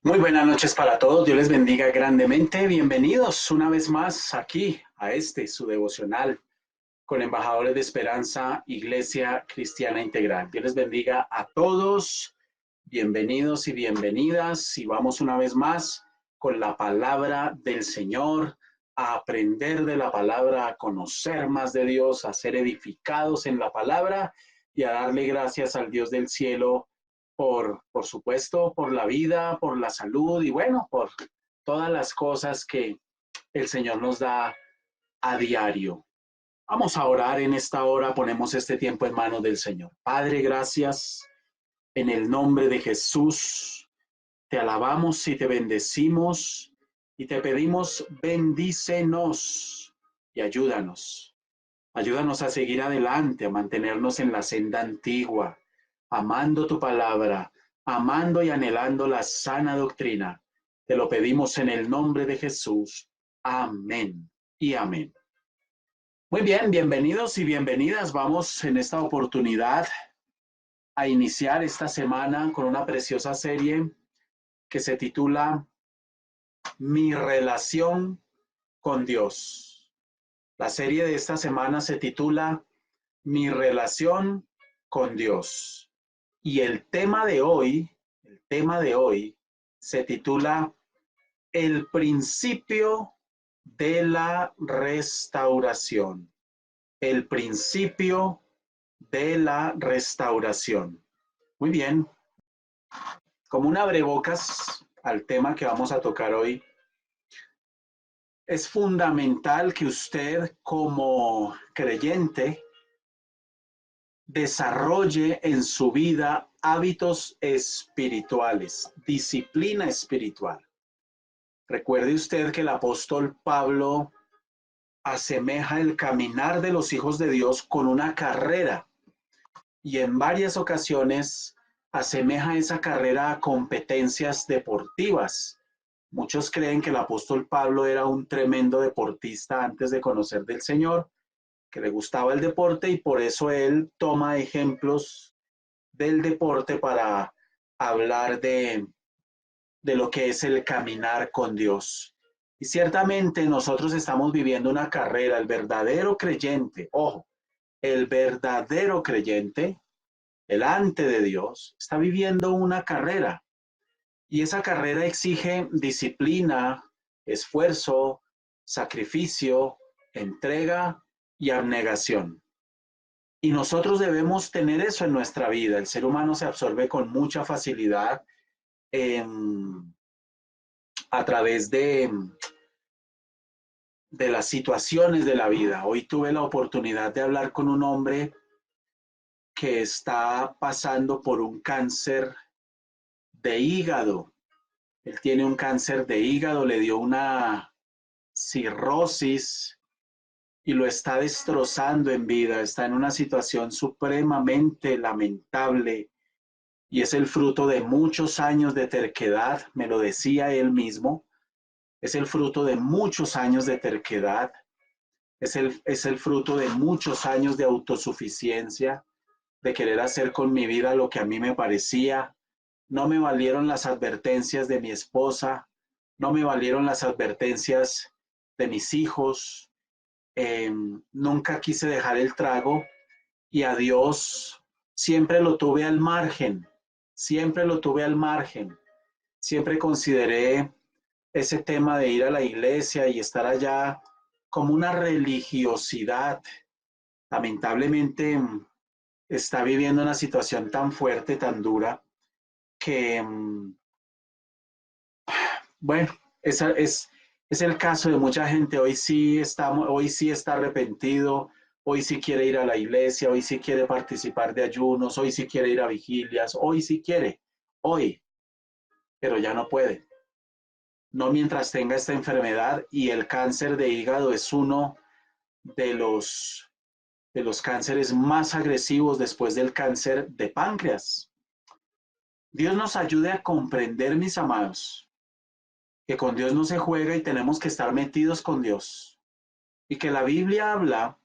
Muy buenas noches para todos, Dios les bendiga grandemente. Bienvenidos una vez más aquí a su devocional con embajadores de Esperanza, Iglesia Cristiana Integral. Dios les bendiga a todos, bienvenidos y bienvenidas. Y vamos una vez más con la palabra del Señor, a aprender de la palabra, a conocer más de Dios, a ser edificados en la palabra y a darle gracias al Dios del cielo por supuesto, por la vida, por la salud y bueno, por todas las cosas que el Señor nos da a diario. Vamos a orar en esta hora, ponemos este tiempo en manos del Señor. Padre, gracias en el nombre de Jesús. Te alabamos y te bendecimos y te pedimos, bendícenos y ayúdanos. Ayúdanos a seguir adelante, a mantenernos en la senda antigua, amando tu palabra, amando y anhelando la sana doctrina. Te lo pedimos en el nombre de Jesús. Amén y amén. Muy bien, bienvenidos y bienvenidas. Vamos en esta oportunidad a iniciar esta semana con una preciosa serie que se titula Mi relación con Dios. La serie de esta semana se titula Mi relación con Dios. Y el tema de hoy se titula El principio de la restauración. El principio de la restauración. Muy bien, como un abrebocas al tema que vamos a tocar hoy, es fundamental que usted como creyente desarrolle en su vida hábitos espirituales, disciplina espiritual. Recuerde usted que el apóstol Pablo asemeja el caminar de los hijos de Dios con una carrera y en varias ocasiones asemeja esa carrera a competencias deportivas. Muchos creen que el apóstol Pablo era un tremendo deportista antes de conocer del Señor, que le gustaba el deporte y por eso él toma ejemplos del deporte para hablar de lo que es el caminar con Dios. Y ciertamente nosotros estamos viviendo una carrera, el verdadero creyente, ojo, el verdadero creyente, delante de Dios, está viviendo una carrera. Y esa carrera exige disciplina, esfuerzo, sacrificio, entrega y abnegación. Y nosotros debemos tener eso en nuestra vida. El ser humano se absorbe con mucha facilidad en, a través de las situaciones de la vida. Hoy tuve la oportunidad de hablar con un hombre que está pasando por un cáncer de hígado. Él tiene un cáncer de hígado, le dio una cirrosis y lo está destrozando en vida. Está en una situación supremamente lamentable y es el fruto de muchos años de terquedad, me lo decía él mismo. Es el fruto de muchos años de terquedad, es el fruto de muchos años de autosuficiencia, de querer hacer con mi vida lo que a mí me parecía. No me valieron las advertencias de mi esposa, no me valieron las advertencias de mis hijos. Nunca quise dejar el trago y a Dios siempre lo tuve al margen, siempre lo tuve al margen. Siempre consideré ese tema de ir a la iglesia y estar allá como una religiosidad. Lamentablemente está viviendo una situación tan fuerte, tan dura, que, bueno, es el caso de mucha gente. Hoy sí está arrepentido, hoy sí quiere ir a la iglesia, hoy sí quiere participar de ayunos, hoy sí quiere ir a vigilias, hoy sí quiere, hoy, pero ya no puede. No mientras tenga esta enfermedad y el cáncer de hígado es uno de los cánceres más agresivos después del cáncer de páncreas. Dios nos ayude a comprender, mis amados, que con Dios no se juega y tenemos que estar metidos con Dios. Y que la Biblia habla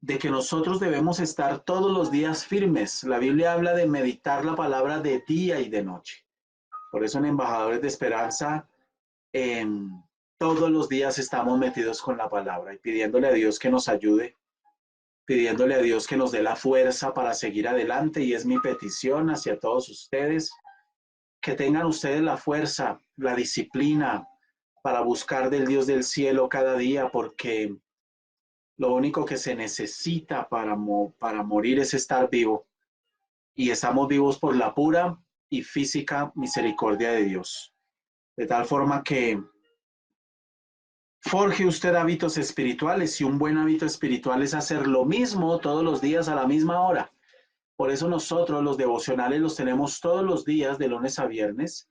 de que nosotros debemos estar todos los días firmes. La Biblia habla de meditar la palabra de día y de noche. Por eso en Embajadores de Esperanza, todos los días estamos metidos con la palabra y pidiéndole a Dios que nos ayude, pidiéndole a Dios que nos dé la fuerza para seguir adelante. Y es mi petición hacia todos ustedes, que tengan ustedes la fuerza, la disciplina para buscar del Dios del cielo cada día, porque lo único que se necesita para morir es estar vivo. Y estamos vivos por la pura y física misericordia de Dios. De tal forma que forje usted hábitos espirituales, y un buen hábito espiritual es hacer lo mismo todos los días a la misma hora. Por eso nosotros los devocionales los tenemos todos los días de lunes a viernes.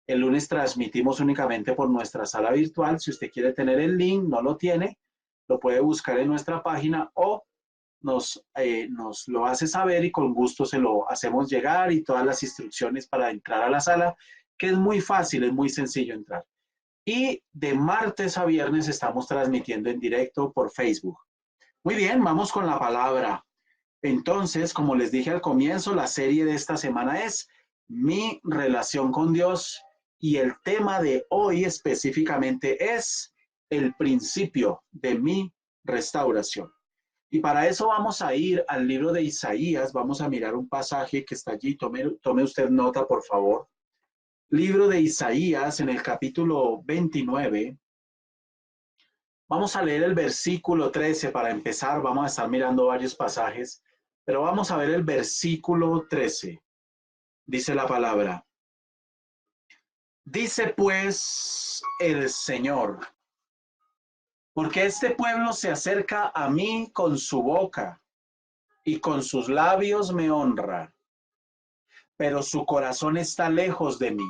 El lunes transmitimos únicamente por nuestra sala virtual. Si usted quiere tener el link, no lo tiene, lo puede buscar en nuestra página o nos lo hace saber y con gusto se lo hacemos llegar, y todas las instrucciones para entrar a la sala, que es muy fácil, es muy sencillo entrar. Y de martes a viernes estamos transmitiendo en directo por Facebook. Muy bien, vamos con la palabra. Entonces, como les dije al comienzo, la serie de esta semana es Mi relación con Dios, y el tema de hoy específicamente es el principio de mi restauración. Y para eso vamos a ir al libro de Isaías, vamos a mirar un pasaje que está allí, tome usted nota, por favor. Libro de Isaías, en el capítulo 29, vamos a leer el versículo 13 para empezar. Vamos a estar mirando varios pasajes, pero vamos a ver el versículo 13. Dice la palabra: dice pues el Señor, porque este pueblo se acerca a mí con su boca y con sus labios me honra, pero su corazón está lejos de mí,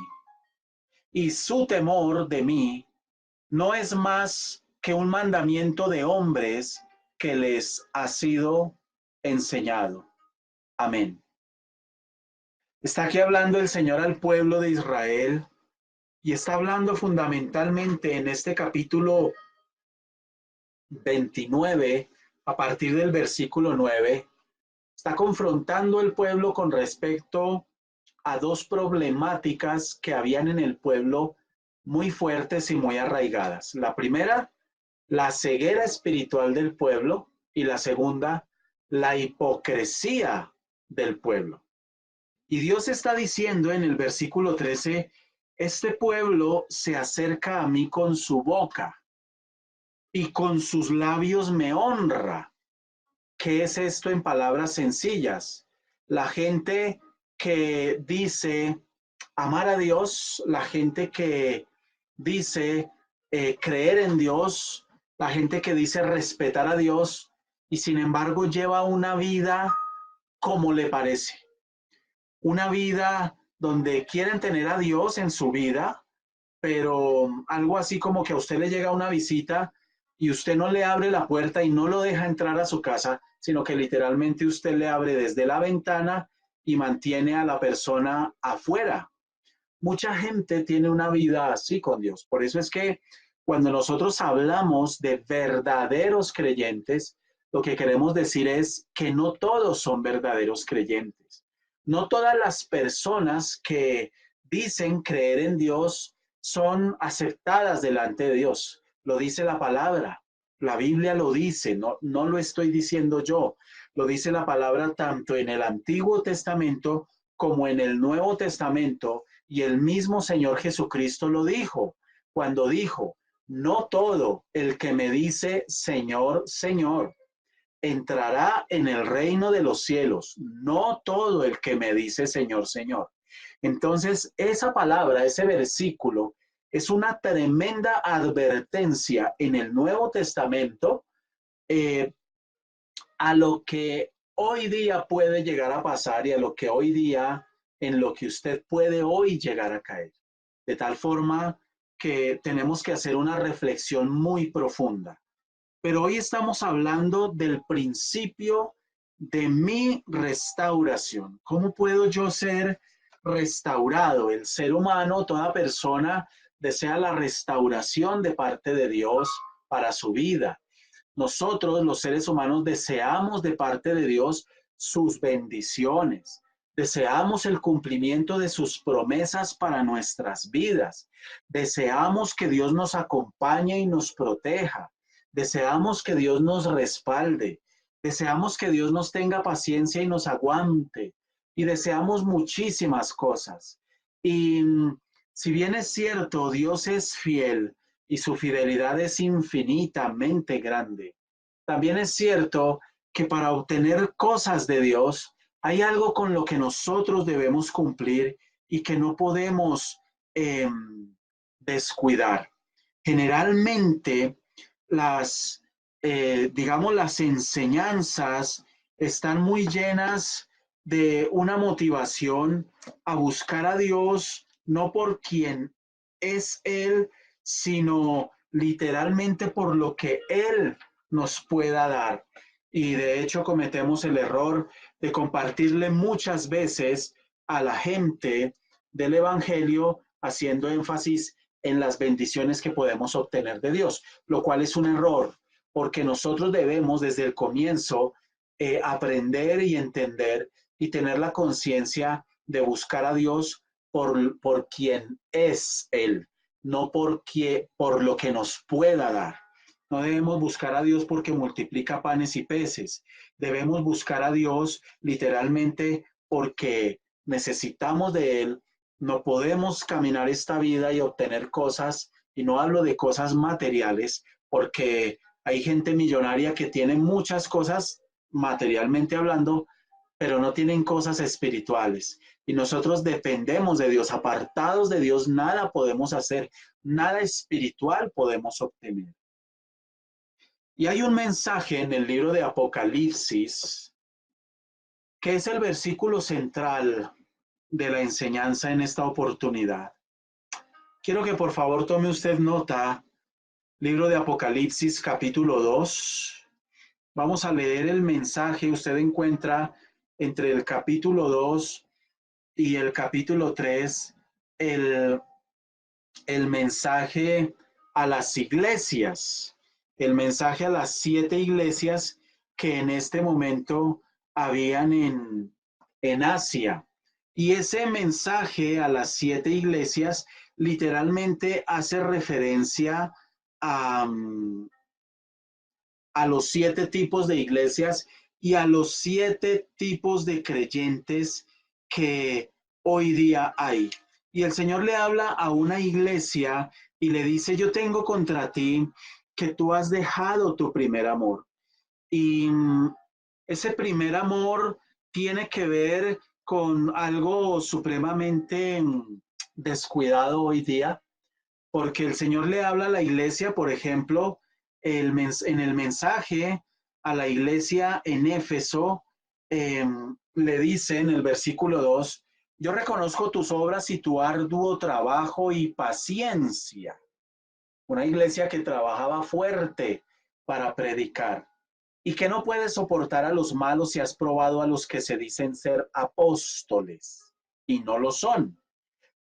y su temor de mí no es más que un mandamiento de hombres que les ha sido enseñado. Amén. Está aquí hablando el Señor al pueblo de Israel, y está hablando fundamentalmente en este capítulo 29, a partir del versículo 9, está confrontando el pueblo con respecto a dos problemáticas que habían en el pueblo muy fuertes y muy arraigadas. La primera, la ceguera espiritual del pueblo, y la segunda, la hipocresía del pueblo. Y Dios está diciendo en el versículo 13, este pueblo se acerca a mí con su boca y con sus labios me honra. ¿Qué es esto en palabras sencillas? La gente que dice amar a Dios, la gente que dice creer en Dios, la gente que dice respetar a Dios, y sin embargo lleva una vida como le parece. Una vida donde quieren tener a Dios en su vida, pero algo así como que a usted le llega una visita y usted no le abre la puerta y no lo deja entrar a su casa, sino que literalmente usted le abre desde la ventana y mantiene a la persona afuera. Mucha gente tiene una vida así con Dios. Por eso es que cuando nosotros hablamos de verdaderos creyentes, lo que queremos decir es que no todos son verdaderos creyentes. No todas las personas que dicen creer en Dios son aceptadas delante de Dios. Lo dice la palabra. La Biblia lo dice, no lo estoy diciendo yo. Lo dice la palabra tanto en el Antiguo Testamento como en el Nuevo Testamento. Y el mismo Señor Jesucristo lo dijo, cuando dijo: no todo el que me dice Señor, Señor, entrará en el reino de los cielos. No todo el que me dice Señor, Señor. Entonces, esa palabra, ese versículo, es una tremenda advertencia en el Nuevo Testamento a lo que hoy día puede llegar a pasar, y a lo que hoy día, en lo que usted puede hoy llegar a caer. De tal forma que tenemos que hacer una reflexión muy profunda. Pero hoy estamos hablando del principio de mi restauración. ¿Cómo puedo yo ser restaurado? El ser humano, toda persona, desea la restauración de parte de Dios para su vida. Nosotros, los seres humanos, deseamos de parte de Dios sus bendiciones. Deseamos el cumplimiento de sus promesas para nuestras vidas. Deseamos que Dios nos acompañe y nos proteja. Deseamos que Dios nos respalde. Deseamos que Dios nos tenga paciencia y nos aguante. Y deseamos muchísimas cosas. Y si bien es cierto, Dios es fiel y su fidelidad es infinitamente grande, también es cierto que para obtener cosas de Dios, hay algo con lo que nosotros debemos cumplir y que no podemos eh, descuidar. Generalmente digamos, las enseñanzas están muy llenas de una motivación a buscar a Dios, no por quien es Él, sino literalmente por lo que Él nos pueda dar. Y de hecho cometemos el error de compartirle muchas veces a la gente del Evangelio, haciendo énfasis en las bendiciones que podemos obtener de Dios, lo cual es un error, porque nosotros debemos desde el comienzo aprender y entender y tener la conciencia de buscar a Dios por quien es Él, no por lo que nos pueda dar. No debemos buscar a Dios porque multiplica panes y peces. Debemos buscar a Dios literalmente porque necesitamos de Él. No podemos caminar esta vida y obtener cosas, y no hablo de cosas materiales, porque hay gente millonaria que tiene muchas cosas materialmente hablando, pero no tienen cosas espirituales. Y nosotros dependemos de Dios. Apartados de Dios, nada podemos hacer, nada espiritual podemos obtener. Y hay un mensaje en el libro de Apocalipsis, que es el versículo central de la enseñanza en esta oportunidad. Quiero que por favor tome usted nota, libro de Apocalipsis capítulo 2. Vamos a leer el mensaje. Usted encuentra entre el capítulo 2 y el capítulo 3 el, el mensaje a las iglesias, el mensaje a las 7 iglesias que en este momento habían en Asia. Y ese mensaje a las 7 iglesias literalmente hace referencia a, a los 7 tipos de iglesias y a los 7 tipos de creyentes que hoy día hay. Y el Señor le habla a una iglesia y le dice, yo tengo contra ti que tú has dejado tu primer amor. Y ese primer amor tiene que ver con algo supremamente descuidado hoy día, porque el Señor le habla a la iglesia, por ejemplo, en el mensaje a la iglesia en Éfeso, le dice en el versículo 2, yo reconozco tus obras y tu arduo trabajo y paciencia. Una iglesia que trabajaba fuerte para predicar y que no puede soportar a los malos si has probado a los que se dicen ser apóstoles y no lo son,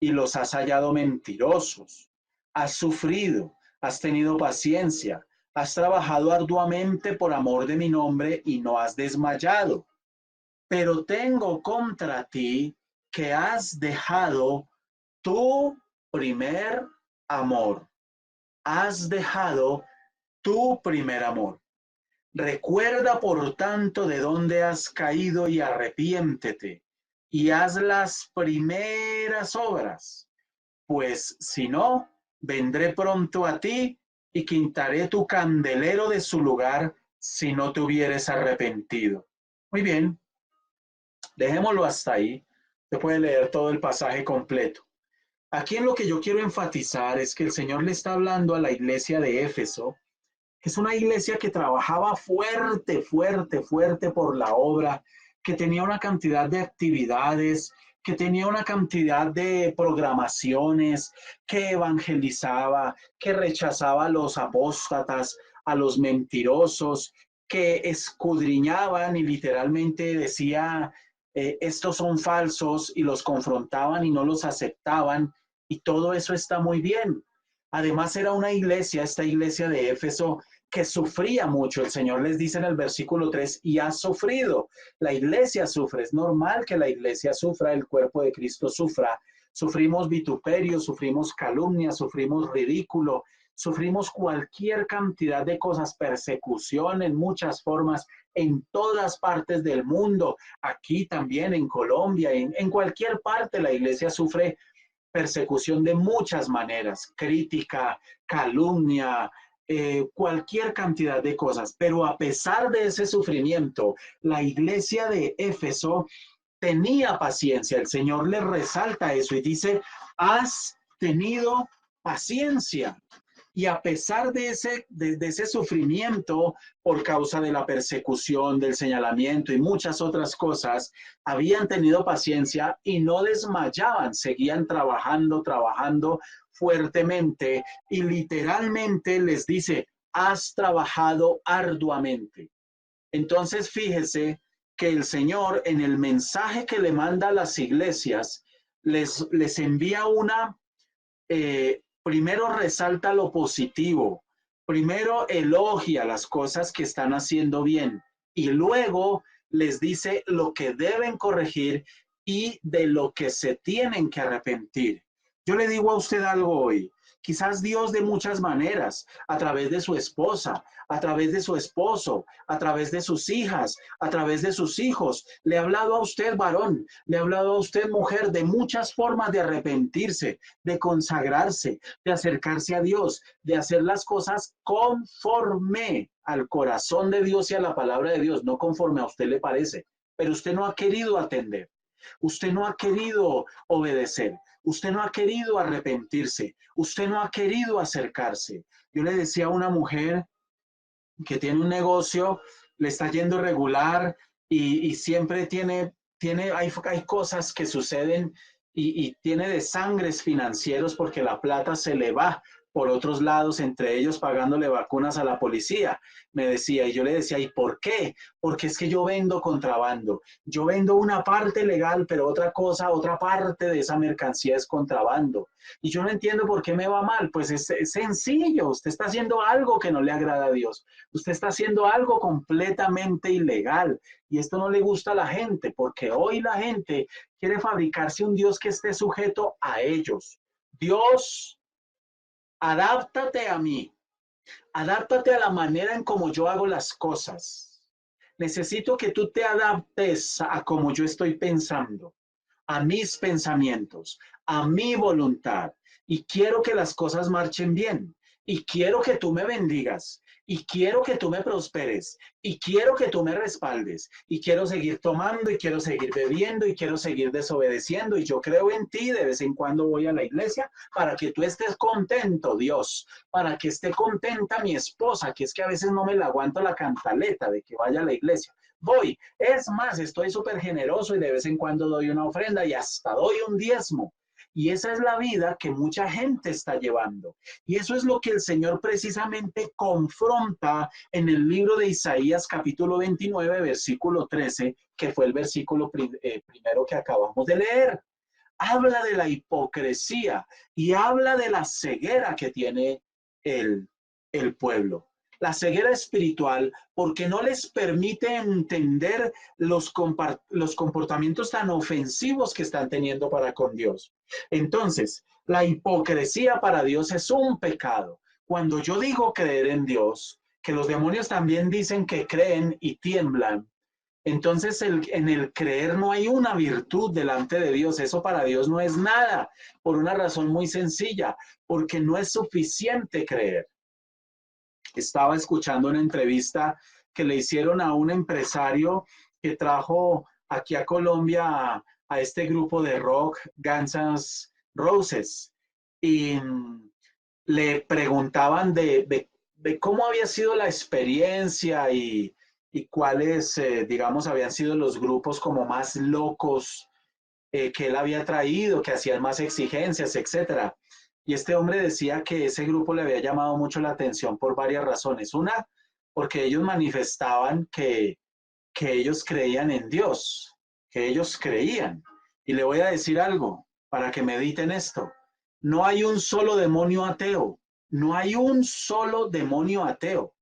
y los has hallado mentirosos. Has sufrido, has tenido paciencia, has trabajado arduamente por amor de mi nombre y no has desmayado. Pero tengo contra ti que has dejado tu primer amor. Has dejado tu primer amor. Recuerda, por tanto, de dónde has caído y arrepiéntete y haz las primeras obras, pues si no, vendré pronto a ti y quitaré tu candelero de su lugar si no te hubieres arrepentido. Muy bien, dejémoslo hasta ahí. Se puede leer todo el pasaje completo. Aquí en lo que yo quiero enfatizar es que el Señor le está hablando a la iglesia de Éfeso, que es una iglesia que trabajaba fuerte, fuerte, fuerte por la obra, que tenía una cantidad de actividades, que tenía una cantidad de programaciones, que evangelizaba, que rechazaba a los apóstatas, a los mentirosos, que escudriñaban y literalmente decía, estos son falsos, y los confrontaban y no los aceptaban, y todo eso está muy bien. Además era una iglesia, esta iglesia de Éfeso, que sufría mucho. El Señor les dice en el versículo 3, y ha sufrido. La iglesia sufre, es normal que la iglesia sufra, el cuerpo de Cristo sufra. Sufrimos vituperio, sufrimos calumnia, sufrimos ridículo, sufrimos cualquier cantidad de cosas, persecución en muchas formas, en todas partes del mundo, aquí también en Colombia, en cualquier parte la iglesia sufre persecución de muchas maneras, crítica, calumnia, cualquier cantidad de cosas. Pero a pesar de ese sufrimiento, la iglesia de Éfeso tenía paciencia. El Señor le resalta eso y dice, has tenido paciencia. Y a pesar de ese sufrimiento por causa de la persecución, del señalamiento y muchas otras cosas, habían tenido paciencia y no desmayaban, seguían trabajando fuertemente y literalmente les dice, has trabajado arduamente. Entonces fíjese que el Señor en el mensaje que le manda a las iglesias les envía primero resalta lo positivo, primero elogia las cosas que están haciendo bien y luego les dice lo que deben corregir y de lo que se tienen que arrepentir. Yo le digo a usted algo hoy. Quizás Dios de muchas maneras, a través de su esposa, a través de su esposo, a través de sus hijas, a través de sus hijos, le ha hablado a usted varón, le ha hablado a usted mujer de muchas formas de arrepentirse, de consagrarse, de acercarse a Dios, de hacer las cosas conforme al corazón de Dios y a la palabra de Dios, no conforme a usted le parece, pero usted no ha querido atender. Usted no ha querido obedecer, usted no ha querido arrepentirse, usted no ha querido acercarse. Yo le decía a una mujer que tiene un negocio, le está yendo regular y siempre hay cosas que suceden y tiene desangres financieros porque la plata se le va por otros lados, entre ellos pagándole vacunas a la policía, me decía, y yo le decía, ¿y por qué? Porque es que yo vendo contrabando, yo vendo una parte legal, pero otra parte de esa mercancía es contrabando, y yo no entiendo por qué me va mal, pues es sencillo, usted está haciendo algo que no le agrada a Dios, usted está haciendo algo completamente ilegal, y esto no le gusta a la gente, porque hoy la gente quiere fabricarse un Dios que esté sujeto a ellos. Dios, adáptate a mí, adáptate a la manera en cómo yo hago las cosas. Necesito que tú te adaptes a cómo yo estoy pensando, a mis pensamientos, a mi voluntad. Y quiero que las cosas marchen bien. Y quiero que tú me bendigas. Y quiero que tú me prosperes. Y quiero que tú me respaldes. Y quiero seguir tomando. Y quiero seguir bebiendo. Y quiero seguir desobedeciendo. Y yo creo en ti. De vez en cuando voy a la iglesia para que tú estés contento, Dios. Para que esté contenta mi esposa, que es que a veces no me la aguanto la cantaleta de que vaya a la iglesia. Voy, es más, estoy súper generoso y de vez en cuando doy una ofrenda y hasta doy un diezmo. Y esa es la vida que mucha gente está llevando. Y eso es lo que el Señor precisamente confronta en el libro de Isaías capítulo 29, versículo 13, que fue el versículo primero que acabamos de leer. Habla de la hipocresía y habla de la ceguera que tiene el pueblo. La ceguera espiritual, porque no les permite entender los comportamientos tan ofensivos que están teniendo para con Dios. Entonces, la hipocresía para Dios es un pecado. Cuando yo digo creer en Dios, que los demonios también dicen que creen y tiemblan, entonces en el creer no hay una virtud delante de Dios. Eso para Dios no es nada, por una razón muy sencilla, porque no es suficiente creer. Estaba escuchando una entrevista que le hicieron a un empresario que trajo aquí a Colombia a este grupo de rock, Guns N' Roses, y le preguntaban de cómo había sido la experiencia y cuáles, digamos, habían sido los grupos como más locos que él había traído, que hacían más exigencias, etcétera. Y este hombre decía que ese grupo le había llamado mucho la atención por varias razones. Una, porque ellos manifestaban que ellos creían en Dios, que ellos creían. Y le voy a decir algo para que mediten esto. No hay un solo demonio ateo. No hay un solo demonio ateo.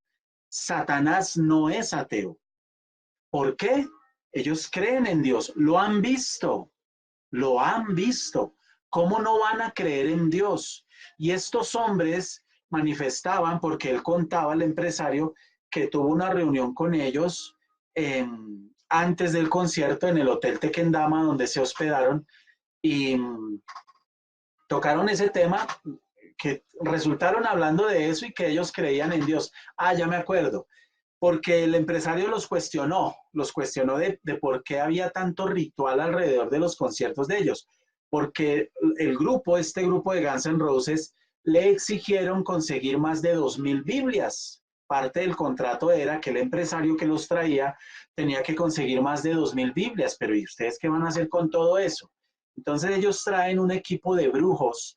Satanás no es ateo. ¿Por qué? Ellos creen en Dios, lo han visto, lo han visto. ¿Cómo no van a creer en Dios? Y estos hombres manifestaban, porque él contaba al empresario que tuvo una reunión con ellos antes del concierto en el Hotel Tequendama, donde se hospedaron, y tocaron ese tema, que resultaron hablando de eso y que ellos creían en Dios. Ah, ya me acuerdo, porque el empresario los cuestionó de por qué había tanto ritual alrededor de los conciertos de ellos, porque este grupo de Guns N' Roses, le exigieron conseguir más de 2.000 Biblias. Parte del contrato era que el empresario que los traía tenía que conseguir más de 2.000 Biblias, pero ¿y ustedes qué van a hacer con todo eso? Entonces ellos traen un equipo de brujos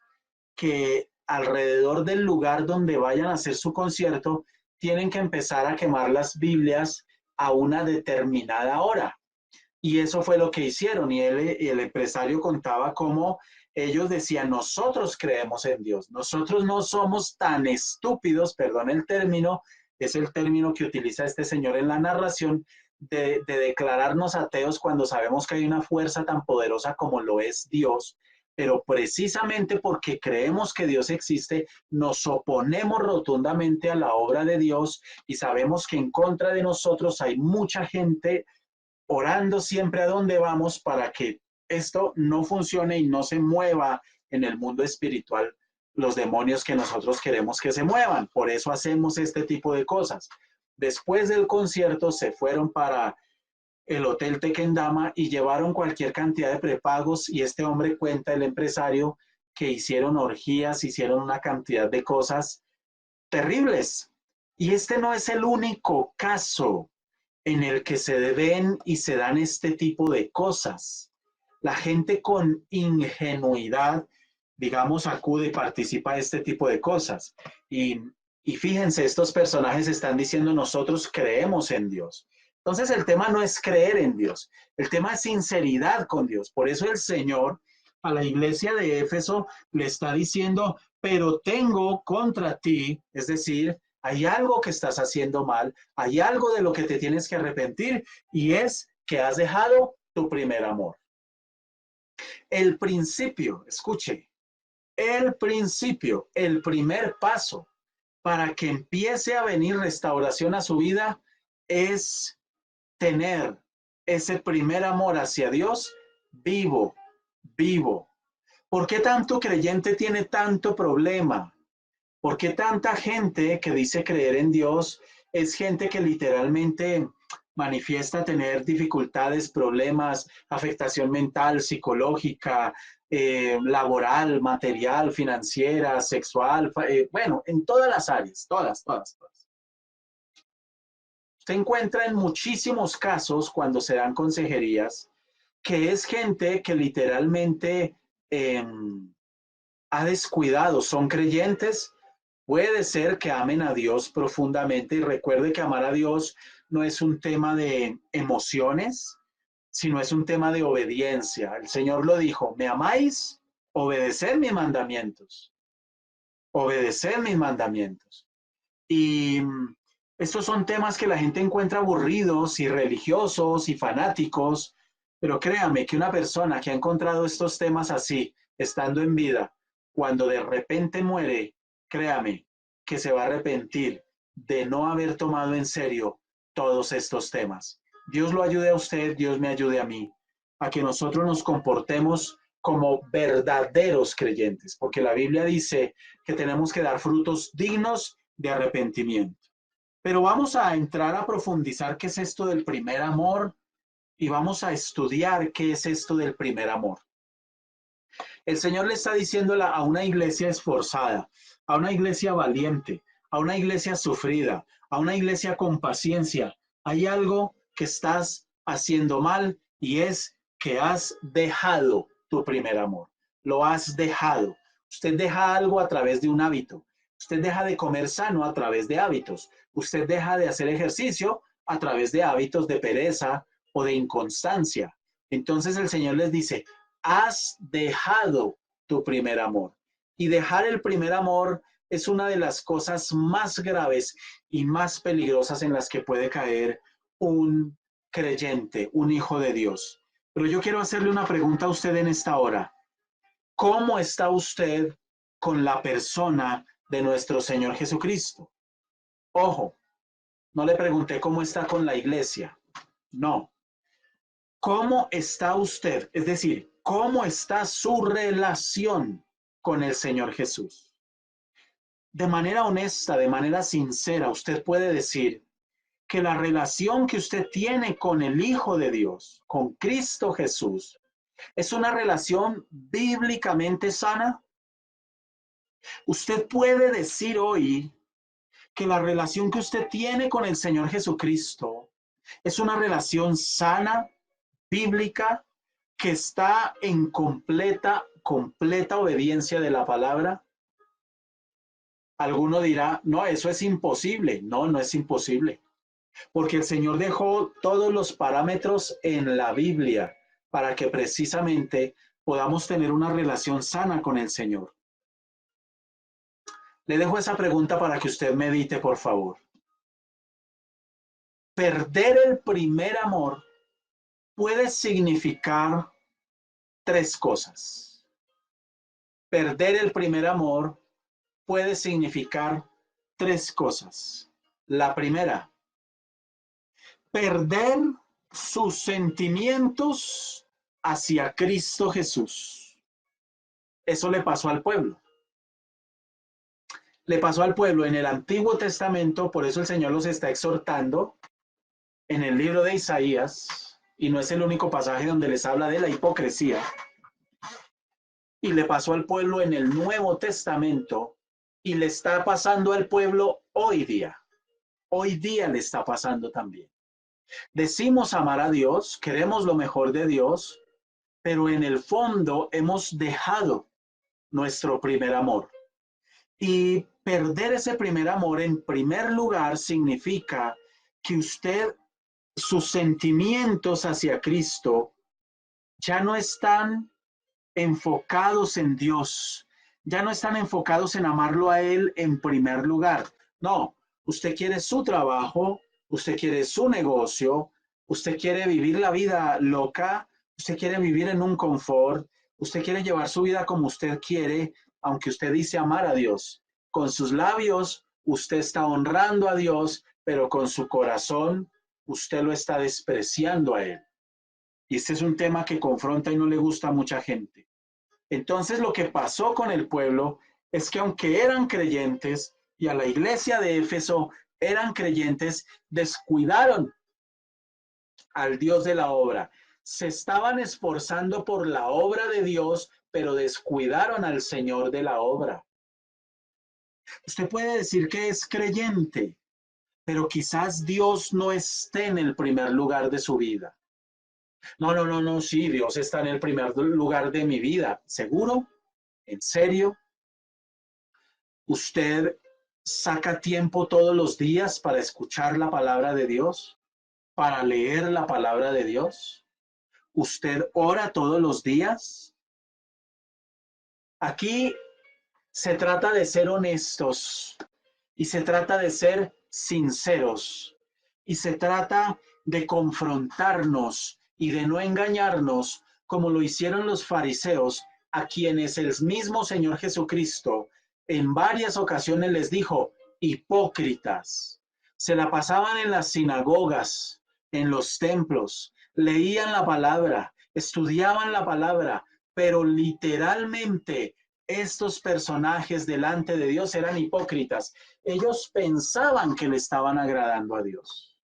que alrededor del lugar donde vayan a hacer su concierto tienen que empezar a quemar las Biblias a una determinada hora. Y eso fue lo que hicieron. Y el empresario contaba cómo ellos decían, nosotros creemos en Dios, nosotros no somos tan estúpidos, perdón el término, es el término que utiliza este señor en la narración, de declararnos ateos cuando sabemos que hay una fuerza tan poderosa como lo es Dios, pero precisamente porque creemos que Dios existe, nos oponemos rotundamente a la obra de Dios y sabemos que en contra de nosotros hay mucha gente orando siempre a donde vamos para que esto no funcione y no se mueva en el mundo espiritual los demonios que nosotros queremos que se muevan. Por eso hacemos este tipo de cosas. Después del concierto se fueron para el Hotel Tequendama y llevaron cualquier cantidad de prepagos y este hombre cuenta, el empresario, que hicieron orgías, hicieron una cantidad de cosas terribles. Y este no es el único caso en el que se ven y se dan este tipo de cosas. La gente con ingenuidad, digamos, acude y participa de este tipo de cosas. Y fíjense, estos personajes están diciendo, nosotros creemos en Dios. Entonces el tema no es creer en Dios, el tema es sinceridad con Dios. Por eso el Señor a la iglesia de Éfeso le está diciendo, pero tengo contra ti, es decir, hay algo que estás haciendo mal, hay algo de lo que te tienes que arrepentir y es que has dejado tu primer amor. El principio, escuche, el principio, el primer paso para que empiece a venir restauración a su vida es tener ese primer amor hacia Dios vivo, vivo. ¿Por qué tanto creyente tiene tanto problema? ¿Por qué tanta gente que dice creer en Dios es gente que literalmente manifiesta tener dificultades, problemas, afectación mental, psicológica, laboral, material, financiera, sexual, bueno, en todas las áreas, todas, todas, todas? Se encuentra en muchísimos casos cuando se dan consejerías que es gente que literalmente ha descuidado, son creyentes. Puede ser que amen a Dios profundamente y recuerde que amar a Dios no es un tema de emociones, sino es un tema de obediencia. El Señor lo dijo, ¿me amáis? Obedeced mis mandamientos. Obedeced mis mandamientos. Y estos son temas que la gente encuentra aburridos y religiosos y fanáticos, pero créame que una persona que ha encontrado estos temas así, estando en vida, cuando de repente muere, créame que se va a arrepentir de no haber tomado en serio todos estos temas. Dios lo ayude a usted, Dios me ayude a mí, a que nosotros nos comportemos como verdaderos creyentes, porque la Biblia dice que tenemos que dar frutos dignos de arrepentimiento. Pero vamos a entrar a profundizar qué es esto del primer amor y vamos a estudiar qué es esto del primer amor. El Señor le está diciendo a una iglesia esforzada, a una iglesia valiente, a una iglesia sufrida, a una iglesia con paciencia. Hay algo que estás haciendo mal y es que has dejado tu primer amor. Lo has dejado. Usted deja algo a través de un hábito. Usted deja de comer sano a través de hábitos. Usted deja de hacer ejercicio a través de hábitos de pereza o de inconstancia. Entonces el Señor les dice, has dejado tu primer amor. Y dejar el primer amor es una de las cosas más graves y más peligrosas en las que puede caer un creyente, un hijo de Dios. Pero yo quiero hacerle una pregunta a usted en esta hora. ¿Cómo está usted con la persona de nuestro Señor Jesucristo? Ojo, no le pregunté cómo está con la iglesia. No. ¿Cómo está usted? Es decir, ¿cómo está su relación con el Señor Jesús? De manera honesta, de manera sincera, usted puede decir que la relación que usted tiene con el Hijo de Dios, con Cristo Jesús, es una relación bíblicamente sana. Usted puede decir hoy que la relación que usted tiene con el Señor Jesucristo es una relación sana, bíblica, que está en completa obediencia de la palabra. Alguno dirá, no, eso es imposible. No, no es imposible. Porque el Señor dejó todos los parámetros en la Biblia para que precisamente podamos tener una relación sana con el Señor. Le dejo esa pregunta para que usted medite, por favor. Perder el primer amor puede significar tres cosas. Perder el primer amor puede significar tres cosas. La primera, perder sus sentimientos hacia Cristo Jesús. Eso le pasó al pueblo. Le pasó al pueblo en el Antiguo Testamento, por eso el Señor los está exhortando en el libro de Isaías, y no es el único pasaje donde les habla de la hipocresía. Y le pasó al pueblo en el Nuevo Testamento, y le está pasando al pueblo hoy día. Hoy día le está pasando también. Decimos amar a Dios, queremos lo mejor de Dios, pero en el fondo hemos dejado nuestro primer amor. Y perder ese primer amor en primer lugar significa que usted, sus sentimientos hacia Cristo ya no están enfocados en Dios, ya no están enfocados en amarlo a Él en primer lugar. No, usted quiere su trabajo, usted quiere su negocio, usted quiere vivir la vida loca, usted quiere vivir en un confort, usted quiere llevar su vida como usted quiere, aunque usted dice amar a Dios. Con sus labios usted está honrando a Dios, pero con su corazón usted lo está despreciando a Él. Y este es un tema que confronta y no le gusta a mucha gente. Entonces lo que pasó con el pueblo es que aunque eran creyentes y a la iglesia de Éfeso eran creyentes, descuidaron al Dios de la obra. Se estaban esforzando por la obra de Dios, pero descuidaron al Señor de la obra. Usted puede decir que es creyente, pero quizás Dios no esté en el primer lugar de su vida. No, sí, Dios está en el primer lugar de mi vida. ¿Seguro? ¿En serio? ¿Usted saca tiempo todos los días para escuchar la palabra de Dios? ¿Para leer la palabra de Dios? ¿Usted ora todos los días? Aquí se trata de ser honestos y se trata de ser sinceros y se trata de confrontarnos y de no engañarnos como lo hicieron los fariseos, a quienes el mismo Señor Jesucristo en varias ocasiones les dijo: hipócritas. Se la pasaban en las sinagogas, en los templos, leían la palabra, estudiaban la palabra, pero literalmente estos personajes delante de Dios eran hipócritas. Ellos pensaban que le estaban agradando a Dios.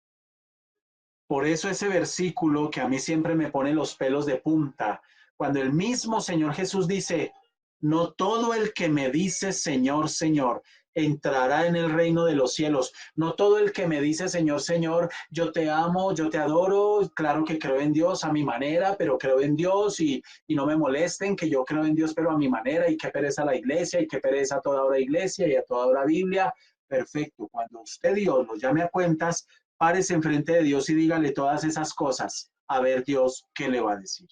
Por eso ese versículo que a mí siempre me pone los pelos de punta, cuando el mismo Señor Jesús dice: no todo el que me dice Señor, Señor, entrará en el reino de los cielos. No todo el que me dice Señor, Señor, yo te amo, yo te adoro, claro que creo en Dios a mi manera, pero creo en Dios y no me molesten que yo creo en Dios, pero a mi manera, y qué pereza la iglesia, y qué pereza toda hora iglesia y a toda hora Biblia. Perfecto, cuando usted Dios lo llame a cuentas, párese enfrente de Dios y dígale todas esas cosas. A ver Dios qué le va a decir.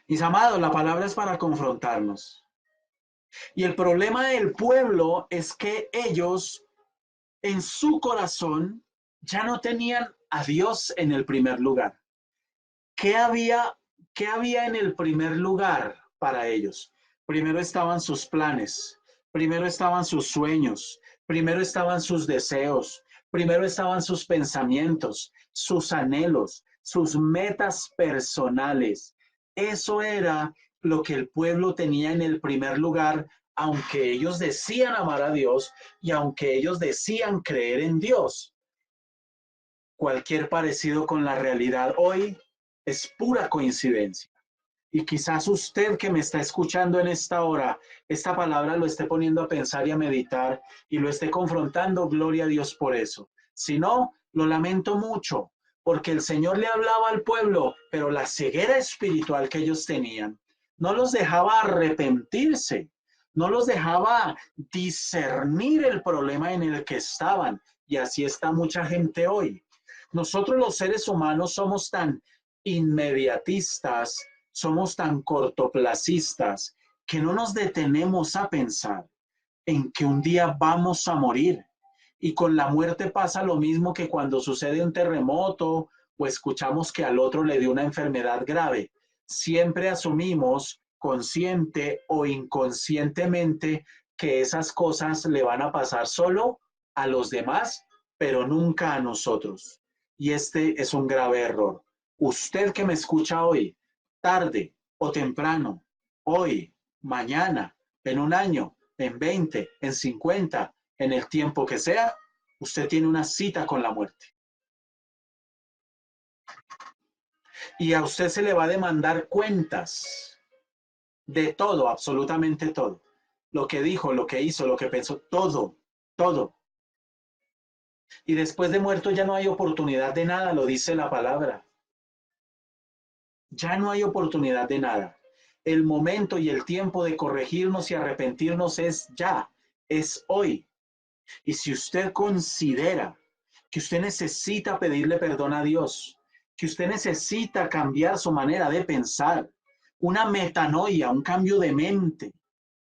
Mis amados, la palabra es para confrontarnos. Y el problema del pueblo es que ellos en su corazón ya no tenían a Dios en el primer lugar. ¿Qué había, qué había en el primer lugar para ellos? Primero estaban sus planes, primero estaban sus sueños, primero estaban sus deseos, primero estaban sus pensamientos, sus anhelos, sus metas personales. Eso era lo que el pueblo tenía en el primer lugar, aunque ellos decían amar a Dios y aunque ellos decían creer en Dios. Cualquier parecido con la realidad hoy es pura coincidencia. Y quizás usted que me está escuchando en esta hora, esta palabra lo esté poniendo a pensar y a meditar y lo esté confrontando, gloria a Dios por eso. Si no, lo lamento mucho, porque el Señor le hablaba al pueblo, pero la ceguera espiritual que ellos tenían no los dejaba arrepentirse, no los dejaba discernir el problema en el que estaban. Y así está mucha gente hoy. Nosotros los seres humanos somos tan inmediatistas, somos tan cortoplacistas que no nos detenemos a pensar en que un día vamos a morir. Y con la muerte pasa lo mismo que cuando sucede un terremoto o escuchamos que al otro le dio una enfermedad grave. Siempre asumimos consciente o inconscientemente que esas cosas le van a pasar solo a los demás, pero nunca a nosotros. Y este es un grave error. Usted que me escucha hoy, tarde o temprano, hoy, mañana, en un año, en 20, en 50, en el tiempo que sea, usted tiene una cita con la muerte. Y a usted se le va a demandar cuentas de todo, absolutamente todo. Lo que dijo, lo que hizo, lo que pensó, todo, todo. Y después de muerto ya no hay oportunidad de nada, lo dice la palabra. Ya no hay oportunidad de nada. El momento y el tiempo de corregirnos y arrepentirnos es ya, es hoy. Y si usted considera que usted necesita pedirle perdón a Dios, que usted necesita cambiar su manera de pensar, una metanoia, un cambio de mente,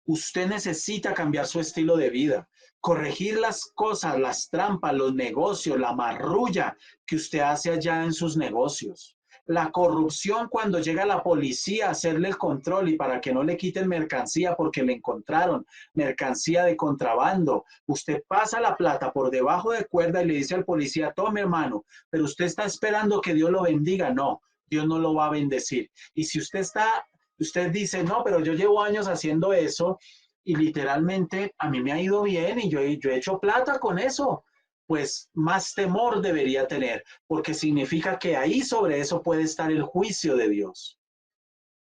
usted necesita cambiar su estilo de vida, corregir las cosas, las trampas, los negocios, la marrulla que usted hace allá en sus negocios. La corrupción cuando llega la policía a hacerle el control y para que no le quiten mercancía porque le encontraron mercancía de contrabando. Usted pasa la plata por debajo de cuerda y le dice al policía, tome hermano, pero usted está esperando que Dios lo bendiga. No, Dios no lo va a bendecir. Y si usted dice, no, pero yo llevo años haciendo eso y literalmente a mí me ha ido bien y yo he hecho plata con eso, pues más temor debería tener, porque significa que ahí sobre eso puede estar el juicio de Dios.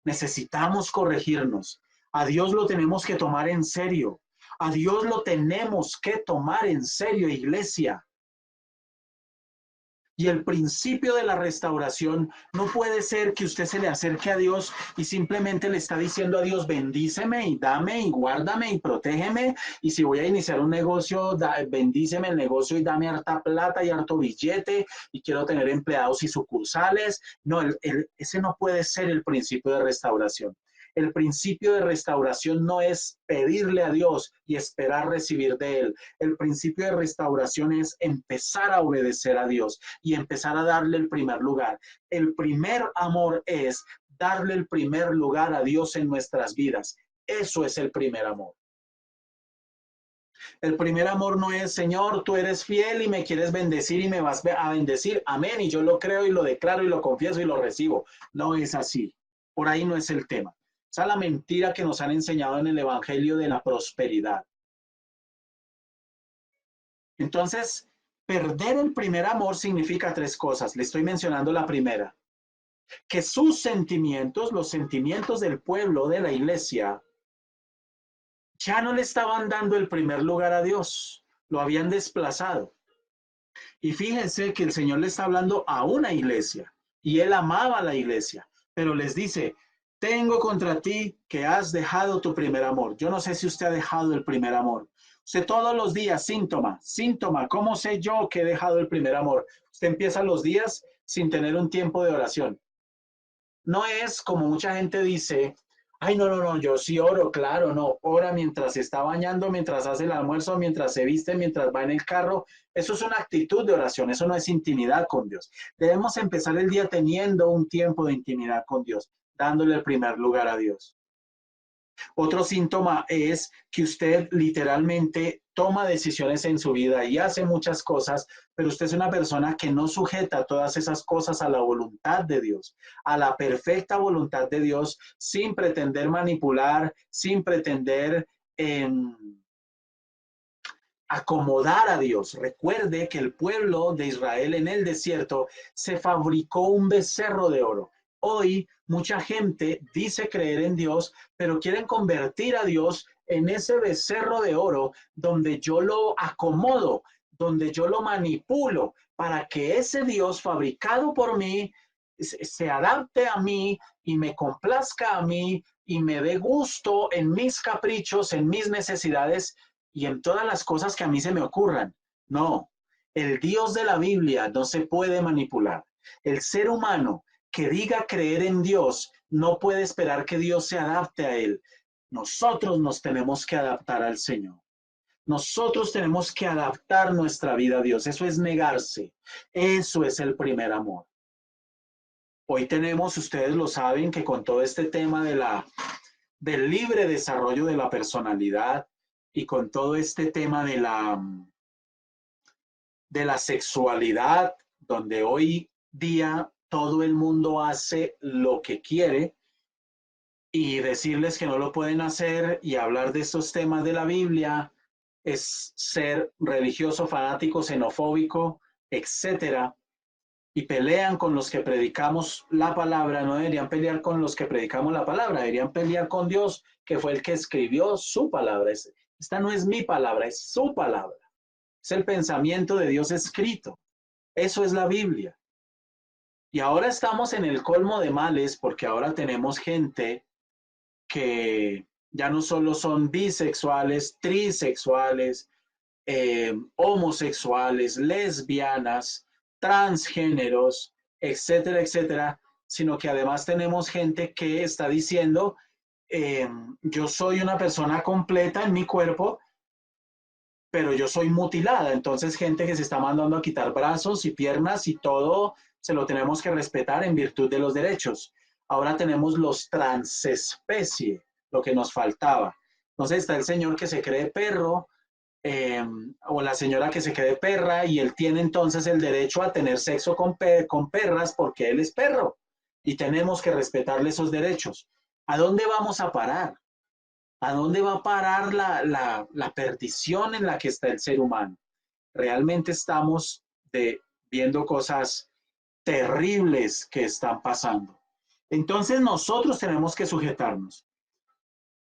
Necesitamos corregirnos. A Dios lo tenemos que tomar en serio. A Dios lo tenemos que tomar en serio, iglesia. Y el principio de la restauración no puede ser que usted se le acerque a Dios y simplemente le está diciendo a Dios, bendíceme y dame y guárdame y protégeme. Y si voy a iniciar un negocio, bendíceme el negocio y dame harta plata y harto billete y quiero tener empleados y sucursales. No, ese no puede ser el principio de restauración. El principio de restauración no es pedirle a Dios y esperar recibir de Él. El principio de restauración es empezar a obedecer a Dios y empezar a darle el primer lugar. El primer amor es darle el primer lugar a Dios en nuestras vidas. Eso es el primer amor. El primer amor no es, Señor, tú eres fiel y me quieres bendecir y me vas a bendecir. Amén. Y yo lo creo y lo declaro y lo confieso y lo recibo. No es así. Por ahí no es el tema. Esa es la mentira que nos han enseñado en el Evangelio de la prosperidad. Entonces, perder el primer amor significa tres cosas. Le estoy mencionando la primera. Que sus sentimientos, los sentimientos del pueblo, de la iglesia, ya no le estaban dando el primer lugar a Dios. Lo habían desplazado. Y fíjense que el Señor le está hablando a una iglesia y Él amaba a la iglesia, pero les dice, tengo contra ti que has dejado tu primer amor. Yo no sé si usted ha dejado el primer amor. Usted todos los días, síntoma, ¿cómo sé yo que he dejado el primer amor? Usted empieza los días sin tener un tiempo de oración. No es como mucha gente dice, Ay, no, no, no, yo sí oro, claro, no. Ora mientras se está bañando, mientras hace el almuerzo, mientras se viste, mientras va en el carro. Eso es una actitud de oración, eso no es intimidad con Dios. Debemos empezar el día teniendo un tiempo de intimidad con Dios, dándole el primer lugar a Dios. Otro síntoma es que usted literalmente toma decisiones en su vida y hace muchas cosas, pero usted es una persona que no sujeta todas esas cosas a la voluntad de Dios, a la perfecta voluntad de Dios, sin pretender manipular, sin pretender eh, acomodar a Dios. Recuerde que el pueblo de Israel en el desierto se fabricó un becerro de oro. Hoy mucha gente dice creer en Dios, pero quieren convertir a Dios en ese becerro de oro donde yo lo acomodo, donde yo lo manipulo para que ese Dios fabricado por mí se adapte a mí y me complazca a mí y me dé gusto en mis caprichos, en mis necesidades y en todas las cosas que a mí se me ocurran. No, el Dios de la Biblia no se puede manipular. El ser humano que diga creer en Dios no puede esperar que Dios se adapte a él. Nosotros nos tenemos que adaptar al Señor. Nosotros tenemos que adaptar nuestra vida a Dios. Eso es negarse. Eso es el primer amor. Hoy tenemos, ustedes lo saben, que con todo este tema del libre desarrollo de la personalidad y con todo este tema de la sexualidad, donde hoy día todo el mundo hace lo que quiere y decirles que no lo pueden hacer y hablar de estos temas de la Biblia es ser religioso, fanático, xenofóbico, etcétera. Y pelean con los que predicamos la palabra, no deberían pelear con los que predicamos la palabra, deberían pelear con Dios, que fue el que escribió su palabra. Esta no es mi palabra, es su palabra. Es el pensamiento de Dios escrito. Eso es la Biblia. Y ahora estamos en el colmo de males porque ahora tenemos gente que ya no solo son bisexuales, trisexuales, homosexuales, lesbianas, transgéneros, etcétera, etcétera, sino que además tenemos gente que está diciendo, yo soy una persona completa en mi cuerpo, pero yo soy mutilada. Entonces, gente que se está mandando a quitar brazos y piernas y todo se lo tenemos que respetar en virtud de los derechos. Ahora tenemos los transespecie, lo que nos faltaba. Entonces está el señor que se cree perro, o la señora que se cree perra y él tiene entonces el derecho a tener sexo con perras porque él es perro y tenemos que respetarle esos derechos. ¿A dónde vamos a parar? ¿A dónde va a parar la perdición en la que está el ser humano? Realmente estamos viendo cosas terribles que están pasando. Entonces nosotros tenemos que sujetarnos.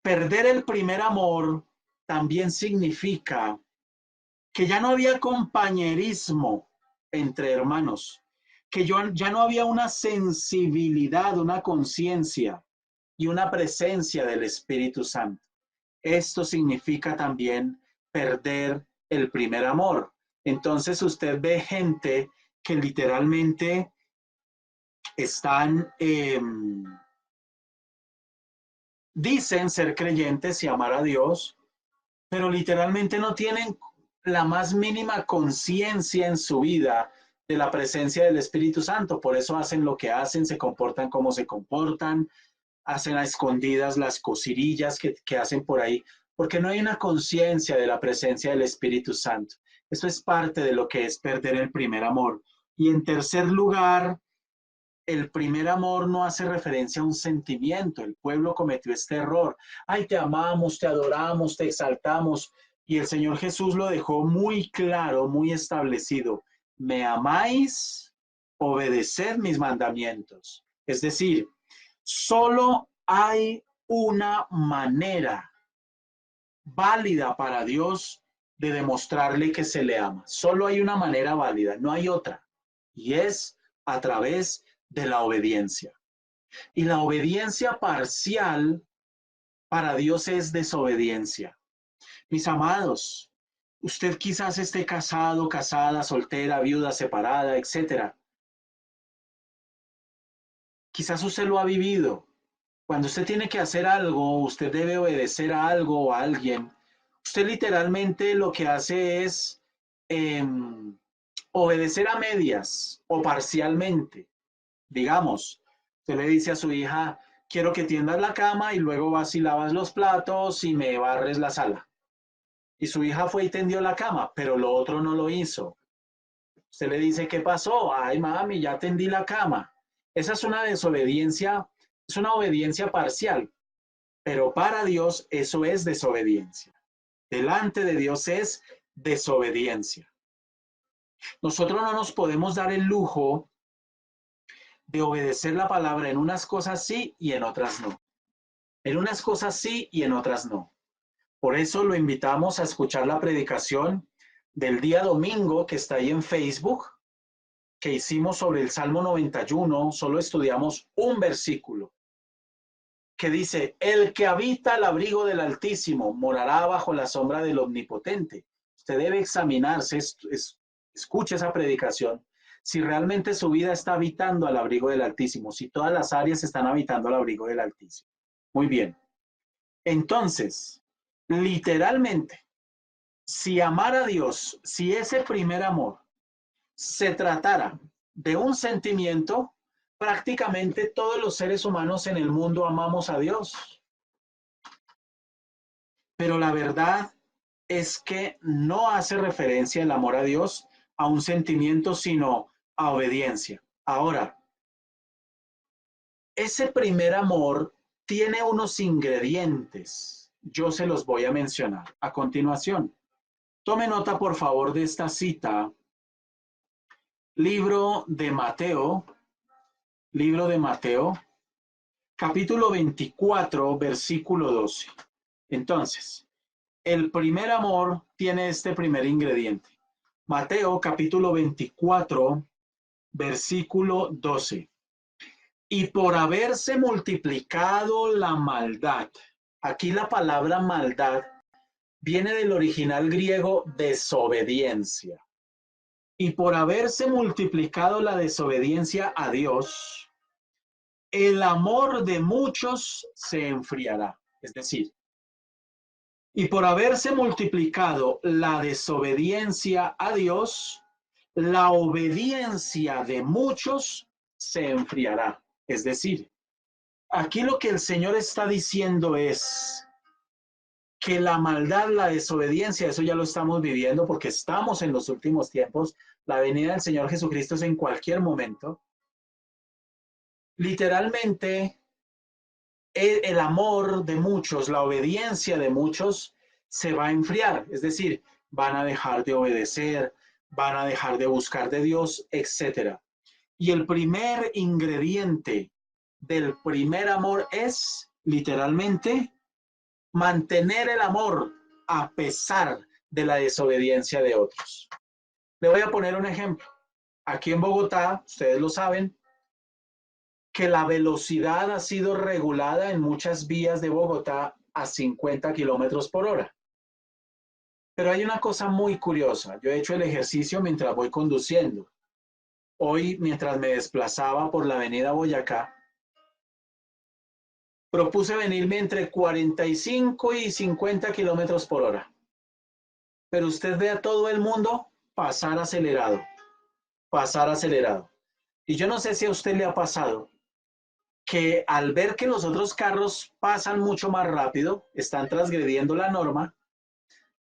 Perder el primer amor también significa que ya no había compañerismo entre hermanos, que ya no había una sensibilidad, una conciencia y una presencia del Espíritu Santo. Esto significa también perder el primer amor. Entonces usted ve gente que literalmente están, dicen ser creyentes y amar a Dios, pero literalmente no tienen la más mínima conciencia en su vida de la presencia del Espíritu Santo. Por eso hacen lo que hacen, se comportan como se comportan, hacen a escondidas las cosirillas que hacen por ahí, porque no hay una conciencia de la presencia del Espíritu Santo. Eso es parte de lo que es perder el primer amor. Y en tercer lugar, el primer amor no hace referencia a un sentimiento. El pueblo cometió este error. Ay, te amamos, te adoramos, te exaltamos. Y el Señor Jesús lo dejó muy claro, muy establecido. Me amáis, obedeced mis mandamientos. Es decir, solo hay una manera válida para Dios de demostrarle que se le ama. Solo hay una manera válida, no hay otra. Y es a través de la obediencia. Y la obediencia parcial para Dios es desobediencia. Mis amados, usted quizás esté casado, casada, soltera, viuda, separada, etcétera. Quizás usted lo ha vivido. Cuando usted tiene que hacer algo, usted debe obedecer a algo o a alguien, usted literalmente lo que hace es obedecer a medias o parcialmente. Digamos, usted le dice a su hija, quiero que tiendas la cama y luego vas y lavas los platos y me barres la sala. Y su hija fue y tendió la cama, pero lo otro no lo hizo. Usted le dice, ¿qué pasó? Ay, mami, ya tendí la cama. Esa es una desobediencia, es una obediencia parcial, pero para Dios eso es desobediencia. Delante de Dios es desobediencia. Nosotros no nos podemos dar el lujo de obedecer la palabra en unas cosas sí y en otras no. En unas cosas sí y en otras no. Por eso lo invitamos a escuchar la predicación del día domingo que está ahí en Facebook, que hicimos sobre el Salmo 91. Solo estudiamos un versículo que dice, el que habita al abrigo del Altísimo morará bajo la sombra del Omnipotente. Usted debe examinarse, escuche esa predicación, si realmente su vida está habitando al abrigo del Altísimo, si todas las áreas están habitando al abrigo del Altísimo. Muy bien. Entonces, literalmente, si amar a Dios, si ese primer amor se tratara de un sentimiento, prácticamente todos los seres humanos en el mundo amamos a Dios. Pero la verdad es que no hace referencia el amor a Dios a un sentimiento, sino a obediencia. Ahora, ese primer amor tiene unos ingredientes. Yo se los voy a mencionar a continuación. Tome nota, por favor, de esta cita. Libro de Mateo, capítulo 24, versículo 12. Entonces, el primer amor tiene este primer ingrediente. Mateo, capítulo 24, versículo 12. Y por haberse multiplicado la maldad, aquí la palabra maldad viene del original griego desobediencia. Y por haberse multiplicado la desobediencia a Dios, el amor de muchos se enfriará. Es decir, y por haberse multiplicado la desobediencia a Dios, la obediencia de muchos se enfriará. Es decir, aquí lo que el Señor está diciendo es que la maldad, la desobediencia, eso ya lo estamos viviendo porque estamos en los últimos tiempos. La venida del Señor Jesucristo es en cualquier momento. Literalmente, el amor de muchos, la obediencia de muchos se va a enfriar. Es decir, van a dejar de obedecer, van a dejar de buscar de Dios, etc. Y el primer ingrediente del primer amor es, literalmente, mantener el amor a pesar de la desobediencia de otros. Le voy a poner un ejemplo. Aquí en Bogotá, ustedes lo saben, que la velocidad ha sido regulada en muchas vías de Bogotá a 50 kilómetros por hora. Pero hay una cosa muy curiosa. Yo he hecho el ejercicio mientras voy conduciendo. Hoy, mientras me desplazaba por la avenida Boyacá, propuse venirme entre 45 y 50 kilómetros por hora. Pero usted ve a todo el mundo pasar acelerado, pasar acelerado. Y yo no sé si a usted le ha pasado que al ver que los otros carros pasan mucho más rápido, están transgrediendo la norma,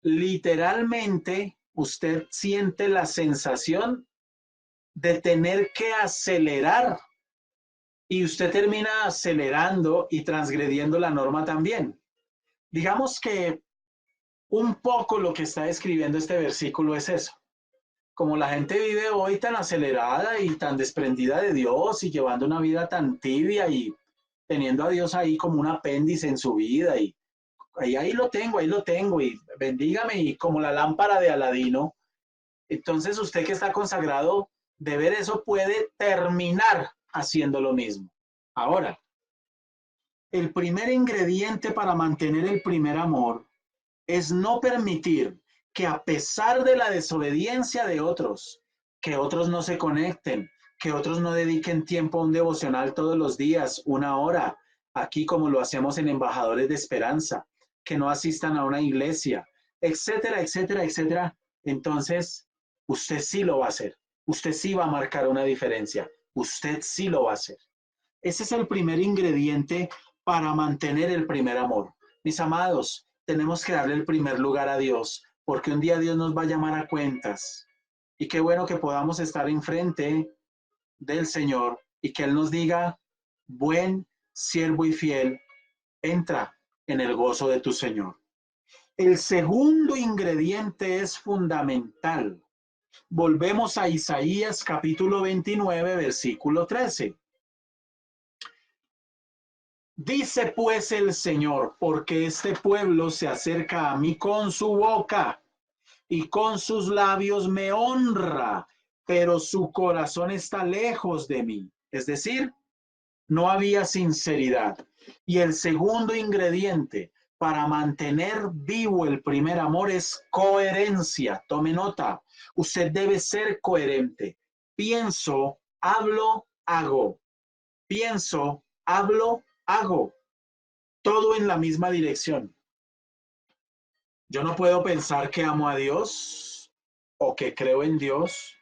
literalmente usted siente la sensación de tener que acelerar y usted termina acelerando y transgrediendo la norma también. Digamos que un poco lo que está describiendo este versículo es eso. Como la gente vive hoy tan acelerada y tan desprendida de Dios y llevando una vida tan tibia y teniendo a Dios ahí como un apéndice en su vida y ahí lo tengo y bendígame y como la lámpara de Aladino. Entonces usted que está consagrado de ver eso puede terminar haciendo lo mismo. Ahora, el primer ingrediente para mantener el primer amor es no permitir que a pesar de la desobediencia de otros, que otros no se conecten, que otros no dediquen tiempo a un devocional todos los días, 1 hora, aquí como lo hacemos en Embajadores de Esperanza, que no asistan a una iglesia, etcétera, etcétera, etcétera. Entonces, usted sí lo va a hacer. Usted sí va a marcar una diferencia. Usted sí lo va a hacer. Ese es el primer ingrediente para mantener el primer amor. Mis amados, tenemos que darle el primer lugar a Dios, porque un día Dios nos va a llamar a cuentas. Y qué bueno que podamos estar enfrente del Señor y que Él nos diga, buen siervo y fiel, entra en el gozo de tu Señor. El segundo ingrediente es fundamental. Volvemos a Isaías capítulo 29, versículo 13. Dice pues el Señor, porque este pueblo se acerca a mí con su boca y con sus labios me honra, pero su corazón está lejos de mí. Es decir, no había sinceridad. Y el segundo ingrediente para mantener vivo el primer amor es coherencia. Tome nota, usted debe ser coherente. Pienso, hablo, hago. Pienso, hablo, hago. Todo en la misma dirección. Yo no puedo pensar que amo a Dios o que creo en Dios.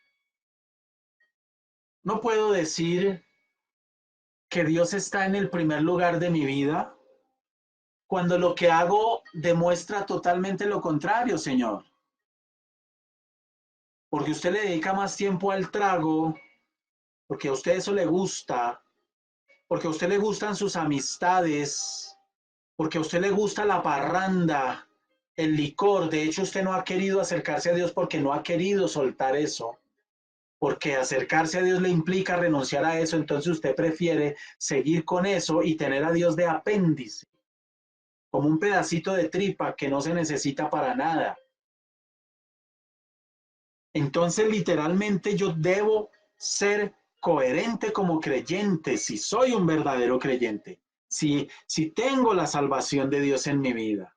No puedo decir que Dios está en el primer lugar de mi vida cuando lo que hago demuestra totalmente lo contrario, Señor. Porque usted le dedica más tiempo al trago, porque a usted eso le gusta, porque a usted le gustan sus amistades, porque a usted le gusta la parranda, el licor. De hecho, usted no ha querido acercarse a Dios porque no ha querido soltar eso. Porque acercarse a Dios le implica renunciar a eso, entonces usted prefiere seguir con eso y tener a Dios de apéndice, como un pedacito de tripa que no se necesita para nada. Entonces, literalmente yo debo ser coherente como creyente, si soy un verdadero creyente, si tengo la salvación de Dios en mi vida.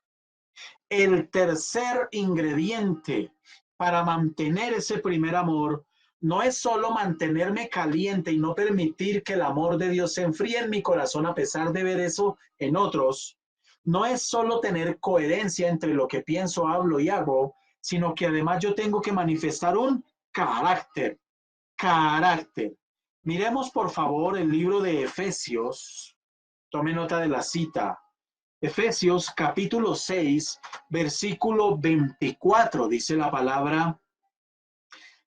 El tercer ingrediente para mantener ese primer amor no es solo mantenerme caliente y no permitir que el amor de Dios se enfríe en mi corazón a pesar de ver eso en otros. No es solo tener coherencia entre lo que pienso, hablo y hago, sino que además yo tengo que manifestar un carácter. Carácter. Miremos por favor el libro de Efesios. Tome nota de la cita. Efesios capítulo 6, versículo 24, dice la palabra,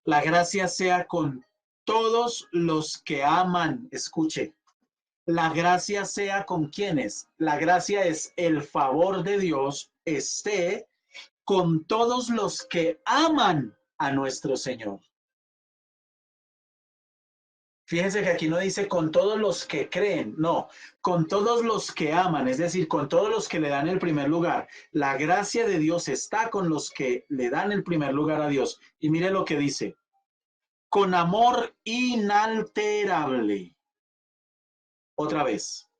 la gracia sea con todos los que aman. Escuche, la gracia sea con quienes. La gracia es el favor de Dios, esté con todos los que aman a nuestro Señor. Fíjense que aquí no dice con todos los que creen, no, con todos los que aman, es decir, con todos los que le dan el primer lugar. La gracia de Dios está con los que le dan el primer lugar a Dios. Y mire lo que dice, con amor inalterable. Otra vez,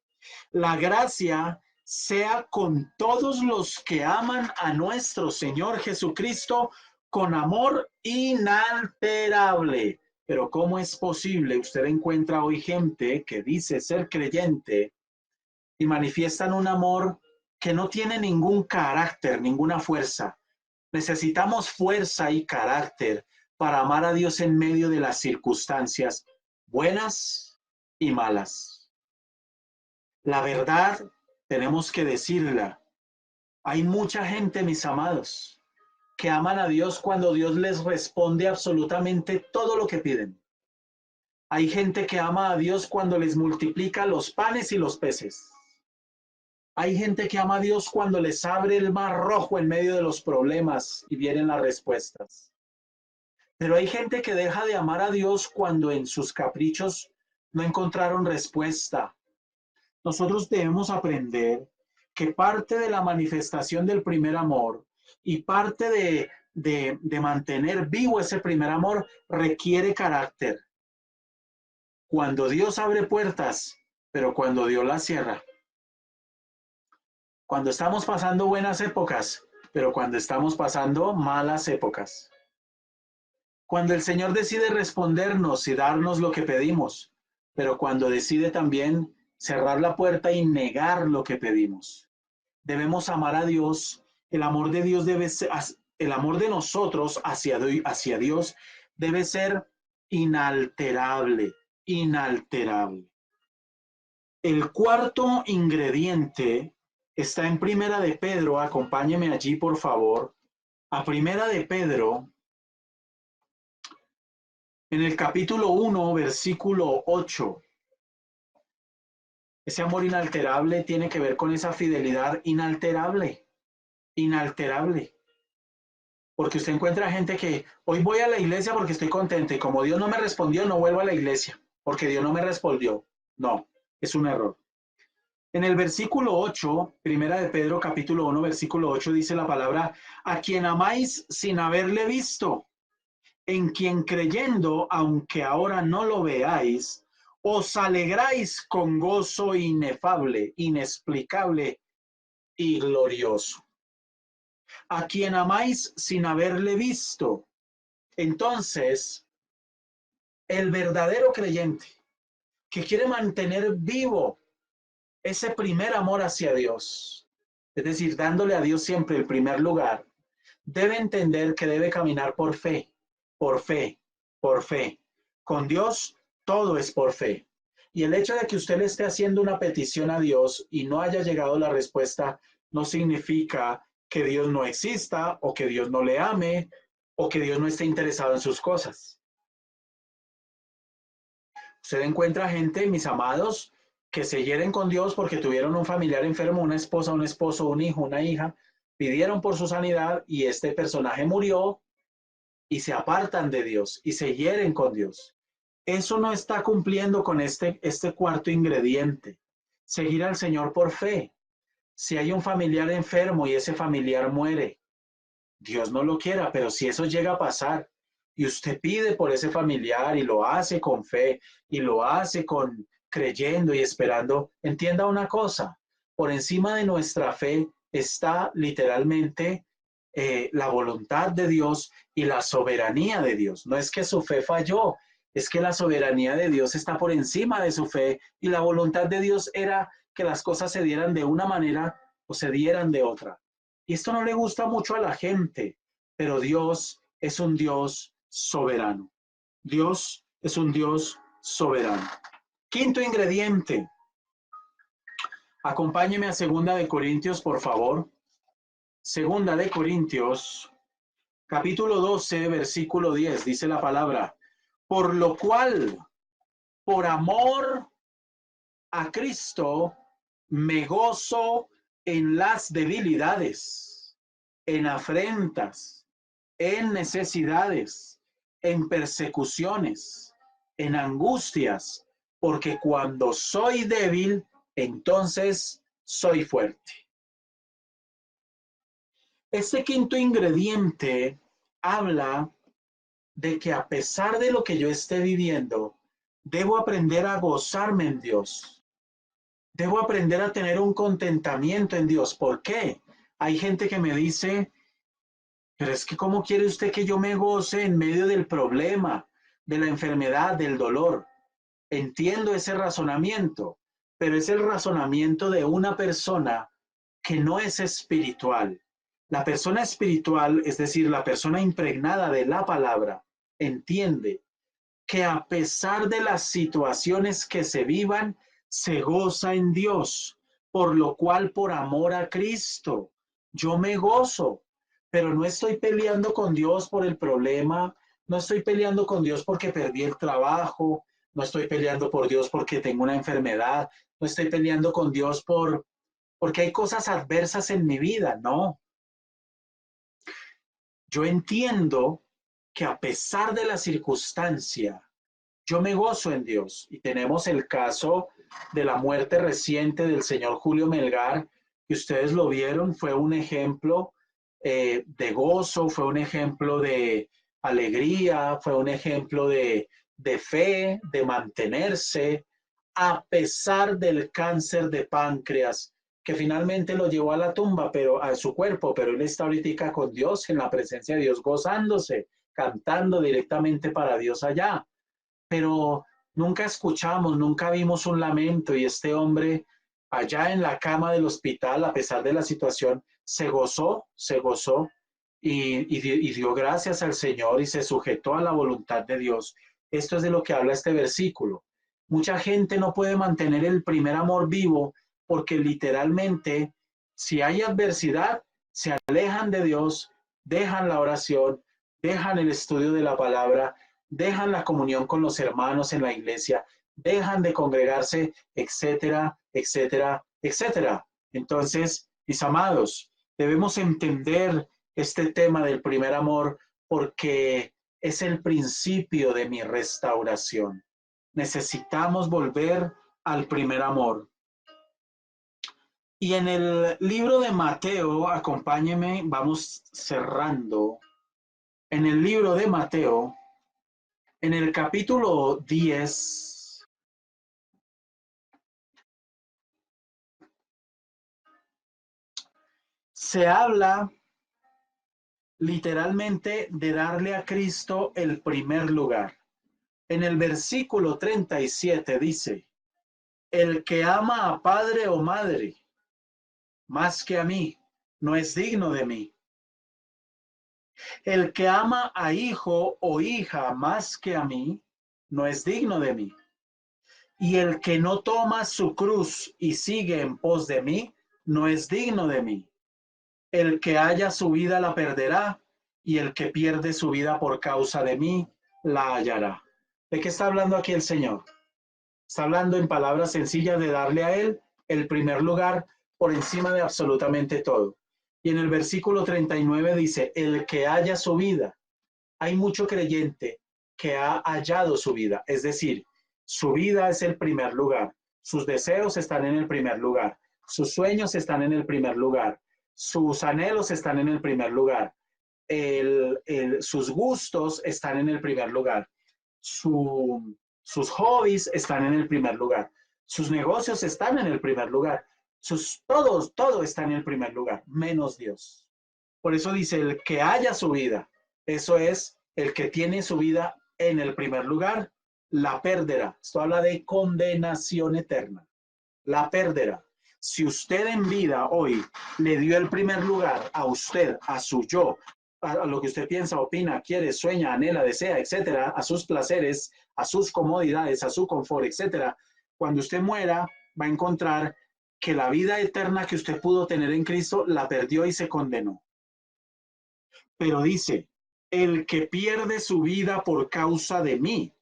la gracia sea con todos los que aman a nuestro Señor Jesucristo con amor inalterable. Pero ¿cómo es posible? Usted encuentra hoy gente que dice ser creyente y manifiestan un amor que no tiene ningún carácter, ninguna fuerza. Necesitamos fuerza y carácter para amar a Dios en medio de las circunstancias buenas y malas. La verdad tenemos que decirla. Hay mucha gente, mis amados, que aman a Dios cuando Dios les responde absolutamente todo lo que piden. Hay gente que ama a Dios cuando les multiplica los panes y los peces. Hay gente que ama a Dios cuando les abre el mar rojo en medio de los problemas y vienen las respuestas. Pero hay gente que deja de amar a Dios cuando en sus caprichos no encontraron respuesta. Nosotros debemos aprender que parte de la manifestación del primer amor y parte de mantener vivo ese primer amor requiere carácter. Cuando Dios abre puertas, pero cuando Dios las cierra. Cuando estamos pasando buenas épocas, pero cuando estamos pasando malas épocas. Cuando el Señor decide respondernos y darnos lo que pedimos, pero cuando decide también cerrar la puerta y negar lo que pedimos. Debemos amar a Dios. El amor de Dios debe ser, el amor de nosotros hacia Dios debe ser inalterable, inalterable. El cuarto ingrediente está en Primera de Pedro. Acompáñeme allí, por favor. A Primera de Pedro, en el capítulo 1, versículo 8. Ese amor inalterable tiene que ver con esa fidelidad inalterable, inalterable. Porque usted encuentra gente que hoy voy a la iglesia porque estoy contento y como Dios no me respondió, no vuelvo a la iglesia porque Dios no me respondió. No, es un error. En el versículo 8, Primera de Pedro, capítulo 1, versículo 8, dice la palabra, a quien amáis sin haberle visto, en quien creyendo, aunque ahora no lo veáis, os alegráis con gozo inefable, inexplicable y glorioso. A quien amáis sin haberle visto. Entonces, el verdadero creyente que quiere mantener vivo ese primer amor hacia Dios, es decir, dándole a Dios siempre el primer lugar, debe entender que debe caminar por fe, por fe, por fe. Con Dios todo es por fe. Y el hecho de que usted le esté haciendo una petición a Dios y no haya llegado la respuesta, no significa que Dios no exista o que Dios no le ame o que Dios no esté interesado en sus cosas. Usted encuentra gente, mis amados, que se hieren con Dios porque tuvieron un familiar enfermo, una esposa, un esposo, un hijo, una hija, pidieron por su sanidad y este personaje murió y se apartan de Dios y se hieren con Dios. Eso no está cumpliendo con este cuarto ingrediente, seguir al Señor por fe. Si hay un familiar enfermo y ese familiar muere, Dios no lo quiera, pero si eso llega a pasar y usted pide por ese familiar y lo hace con fe y lo hace con creyendo y esperando, entienda una cosa, por encima de nuestra fe está literalmente la voluntad de Dios y la soberanía de Dios. No es que su fe falló, es que la soberanía de Dios está por encima de su fe y la voluntad de Dios era que las cosas se dieran de una manera o se dieran de otra. Y esto no le gusta mucho a la gente, pero Dios es un Dios soberano. Dios es un Dios soberano. Quinto ingrediente. Acompáñeme a Segunda de Corintios, por favor. Segunda de Corintios, capítulo 12, versículo 10, dice la palabra. Por lo cual, por amor a Cristo, me gozo en las debilidades, en afrentas, en necesidades, en persecuciones, en angustias, porque cuando soy débil, entonces soy fuerte. Este quinto ingrediente habla de que a pesar de lo que yo esté viviendo, debo aprender a gozarme en Dios. Debo aprender a tener un contentamiento en Dios. ¿Por qué? Hay gente que me dice, pero es que ¿cómo quiere usted que yo me goce en medio del problema, de la enfermedad, del dolor? Entiendo ese razonamiento, pero es el razonamiento de una persona que no es espiritual. La persona espiritual, es decir, la persona impregnada de la palabra, entiende que a pesar de las situaciones que se vivan, se goza en Dios, por lo cual por amor a Cristo, yo me gozo, pero no estoy peleando con Dios por el problema, no estoy peleando con Dios porque perdí el trabajo, no estoy peleando por Dios porque tengo una enfermedad, no estoy peleando con Dios porque hay cosas adversas en mi vida, no. Yo entiendo que a pesar de la circunstancia, yo me gozo en Dios. Y tenemos el caso de la muerte reciente del señor Julio Melgar, que ustedes lo vieron, fue un ejemplo de gozo, fue un ejemplo de alegría, fue un ejemplo de fe, de mantenerse, a pesar del cáncer de páncreas, que finalmente lo llevó a la tumba, pero a su cuerpo, pero él está ahorita con Dios, en la presencia de Dios, gozándose, cantando directamente para Dios allá. Pero Nunca escuchamos, nunca vimos un lamento y este hombre allá en la cama del hospital, a pesar de la situación, se gozó y dio gracias al Señor y se sujetó a la voluntad de Dios. Esto es de lo que habla este versículo. Mucha gente no puede mantener el primer amor vivo porque literalmente si hay adversidad, se alejan de Dios, dejan la oración, dejan el estudio de la palabra, dejan la comunión con los hermanos en la iglesia, dejan de congregarse, etcétera, etcétera, etcétera. Entonces, mis amados, debemos entender este tema del primer amor porque es el principio de mi restauración. Necesitamos volver al primer amor. Y en el libro de Mateo, acompáñeme, vamos cerrando. En el libro de Mateo, en el capítulo 10, se habla literalmente de darle a Cristo el primer lugar. En el versículo 37 dice, el que ama a padre o madre más que a mí, no es digno de mí. El que ama a hijo o hija más que a mí, no es digno de mí. Y el que no toma su cruz y sigue en pos de mí, no es digno de mí. El que haya su vida la perderá, y el que pierde su vida por causa de mí, la hallará. ¿De qué está hablando aquí el Señor? Está hablando en palabras sencillas de darle a Él el primer lugar por encima de absolutamente todo. Y en el versículo 39 dice, el que haya su vida. Hay mucho creyente que ha hallado su vida, es decir, su vida es el primer lugar, sus deseos están en el primer lugar, sus sueños están en el primer lugar, sus anhelos están en el primer lugar, sus gustos están en el primer lugar, sus hobbies están en el primer lugar, sus negocios están en el primer lugar, todo está en el primer lugar, menos Dios. Por eso dice, el que haya su vida, eso es, el que tiene su vida en el primer lugar, la perderá. Esto habla de condenación eterna. La perderá. Si usted en vida hoy le dio el primer lugar a usted, a su yo, a lo que usted piensa, opina, quiere, sueña, anhela, desea, etcétera, a sus placeres, a sus comodidades, a su confort, etcétera, cuando usted muera, va a encontrar que la vida eterna que usted pudo tener en Cristo la perdió y se condenó. Pero dice, el que pierde su vida por causa de mí,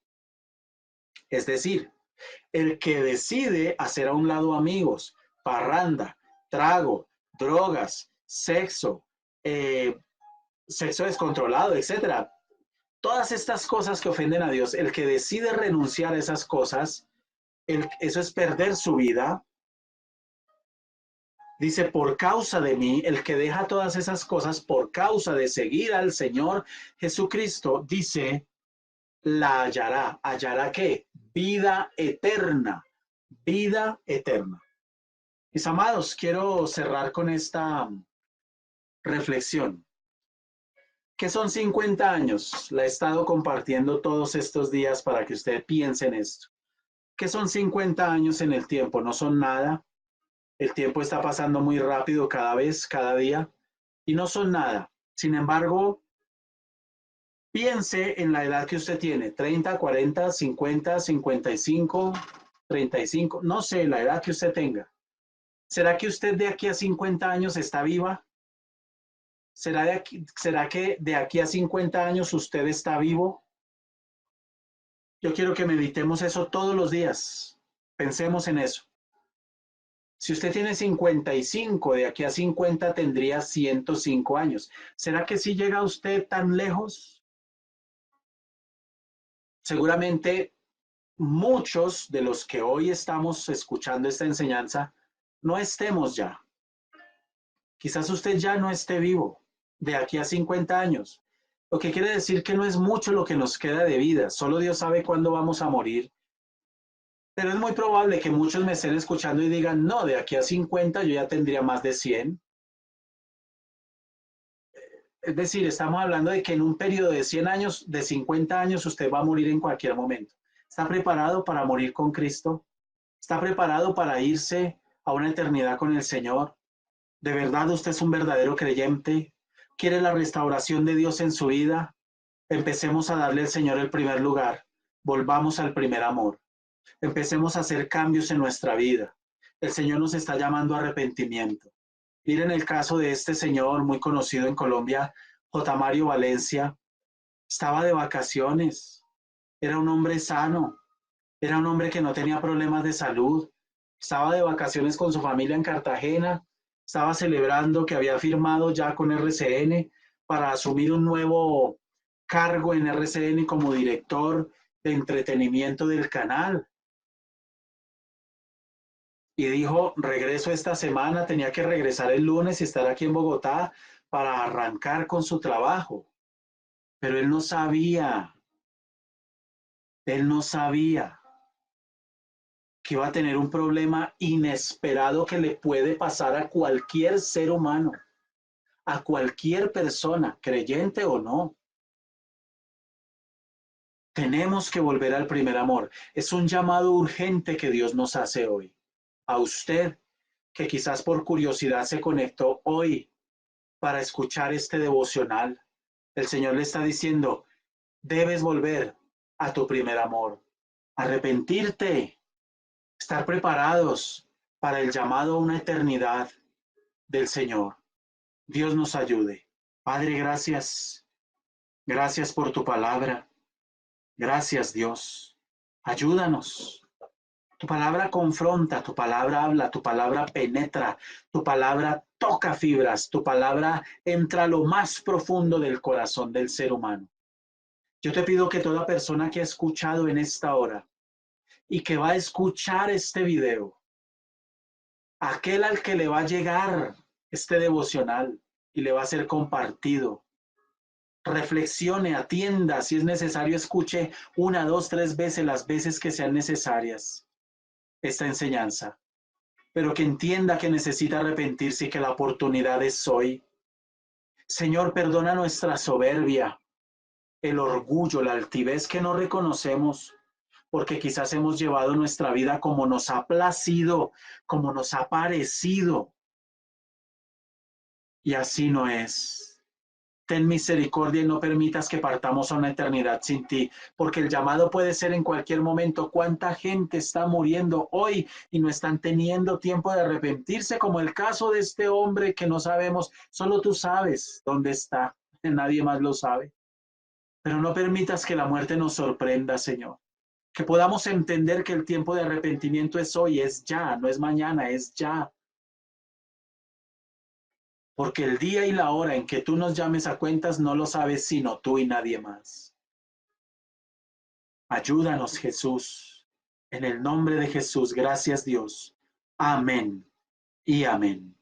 es decir, el que decide hacer a un lado amigos, parranda, trago, drogas, sexo, sexo descontrolado, etcétera. Todas estas cosas que ofenden a Dios, el que decide renunciar a esas cosas, eso es perder su vida. Dice, por causa de mí, el que deja todas esas cosas por causa de seguir al Señor Jesucristo, dice, la hallará. ¿Hallará qué? Vida eterna. Vida eterna. Mis amados, quiero cerrar con esta reflexión. ¿Qué son 50 años? La he estado compartiendo todos estos días para que usted piense en esto. ¿Qué son 50 años en el tiempo? No son nada. El tiempo está pasando muy rápido cada vez, cada día, y no son nada. Sin embargo, piense en la edad que usted tiene, 30, 40, 50, 55, 35, no sé, la edad que usted tenga. ¿Será que usted de aquí a 50 años está viva? ¿Será que de aquí a 50 años usted está vivo? Yo quiero que meditemos eso todos los días. Pensemos en eso. Si usted tiene 55, de aquí a 50 tendría 105 años. ¿Será que sí llega usted tan lejos? Seguramente muchos de los que hoy estamos escuchando esta enseñanza no estemos ya. Quizás usted ya no esté vivo de aquí a 50 años. Lo que quiere decir que no es mucho lo que nos queda de vida. Solo Dios sabe cuándo vamos a morir. Pero es muy probable que muchos me estén escuchando y digan, no, de aquí a 50 yo ya tendría más de 100. Es decir, estamos hablando de que en un periodo de 100 años, de 50 años, usted va a morir en cualquier momento. ¿Está preparado para morir con Cristo? ¿Está preparado para irse a una eternidad con el Señor? ¿De verdad usted es un verdadero creyente? ¿Quiere la restauración de Dios en su vida? Empecemos a darle al Señor el primer lugar. Volvamos al primer amor. Empecemos a hacer cambios en nuestra vida. El Señor nos está llamando a arrepentimiento. Miren el caso de este señor muy conocido en Colombia, J. Mario Valencia. Estaba de vacaciones. Era un hombre sano. Era un hombre que no tenía problemas de salud. Estaba de vacaciones con su familia en Cartagena. Estaba celebrando que había firmado ya con RCN para asumir un nuevo cargo en RCN como director de entretenimiento del canal. Y dijo, regreso esta semana, tenía que regresar el lunes y estar aquí en Bogotá para arrancar con su trabajo. Pero él no sabía que iba a tener un problema inesperado que le puede pasar a cualquier ser humano, a cualquier persona, creyente o no. Tenemos que volver al primer amor. Es un llamado urgente que Dios nos hace hoy. A usted, que quizás por curiosidad se conectó hoy para escuchar este devocional, el Señor le está diciendo, debes volver a tu primer amor, arrepentirte, estar preparados para el llamado a una eternidad del Señor. Dios nos ayude. Padre, gracias. Gracias por tu palabra. Gracias, Dios. Ayúdanos. Tu palabra confronta, tu palabra habla, tu palabra penetra, tu palabra toca fibras, tu palabra entra a lo más profundo del corazón del ser humano. Yo te pido que toda persona que ha escuchado en esta hora y que va a escuchar este video, aquel al que le va a llegar este devocional y le va a ser compartido, reflexione, atienda, si es necesario, escuche una, dos, tres veces, las veces que sean necesarias esta enseñanza, pero que entienda que necesita arrepentirse y que la oportunidad es hoy. Señor, perdona nuestra soberbia, el orgullo, la altivez que no reconocemos, porque quizás hemos llevado nuestra vida como nos ha placido, como nos ha parecido, y así no es. Ten misericordia y no permitas que partamos a una eternidad sin ti, porque el llamado puede ser en cualquier momento. ¿Cuánta gente está muriendo hoy y no están teniendo tiempo de arrepentirse? Como el caso de este hombre que no sabemos, solo tú sabes dónde está, nadie más lo sabe. Pero no permitas que la muerte nos sorprenda, Señor. Que podamos entender que el tiempo de arrepentimiento es hoy, es ya, no es mañana, es ya. Porque el día y la hora en que tú nos llames a cuentas no lo sabes sino tú y nadie más. Ayúdanos, Jesús. En el nombre de Jesús, gracias Dios. Amén y amén.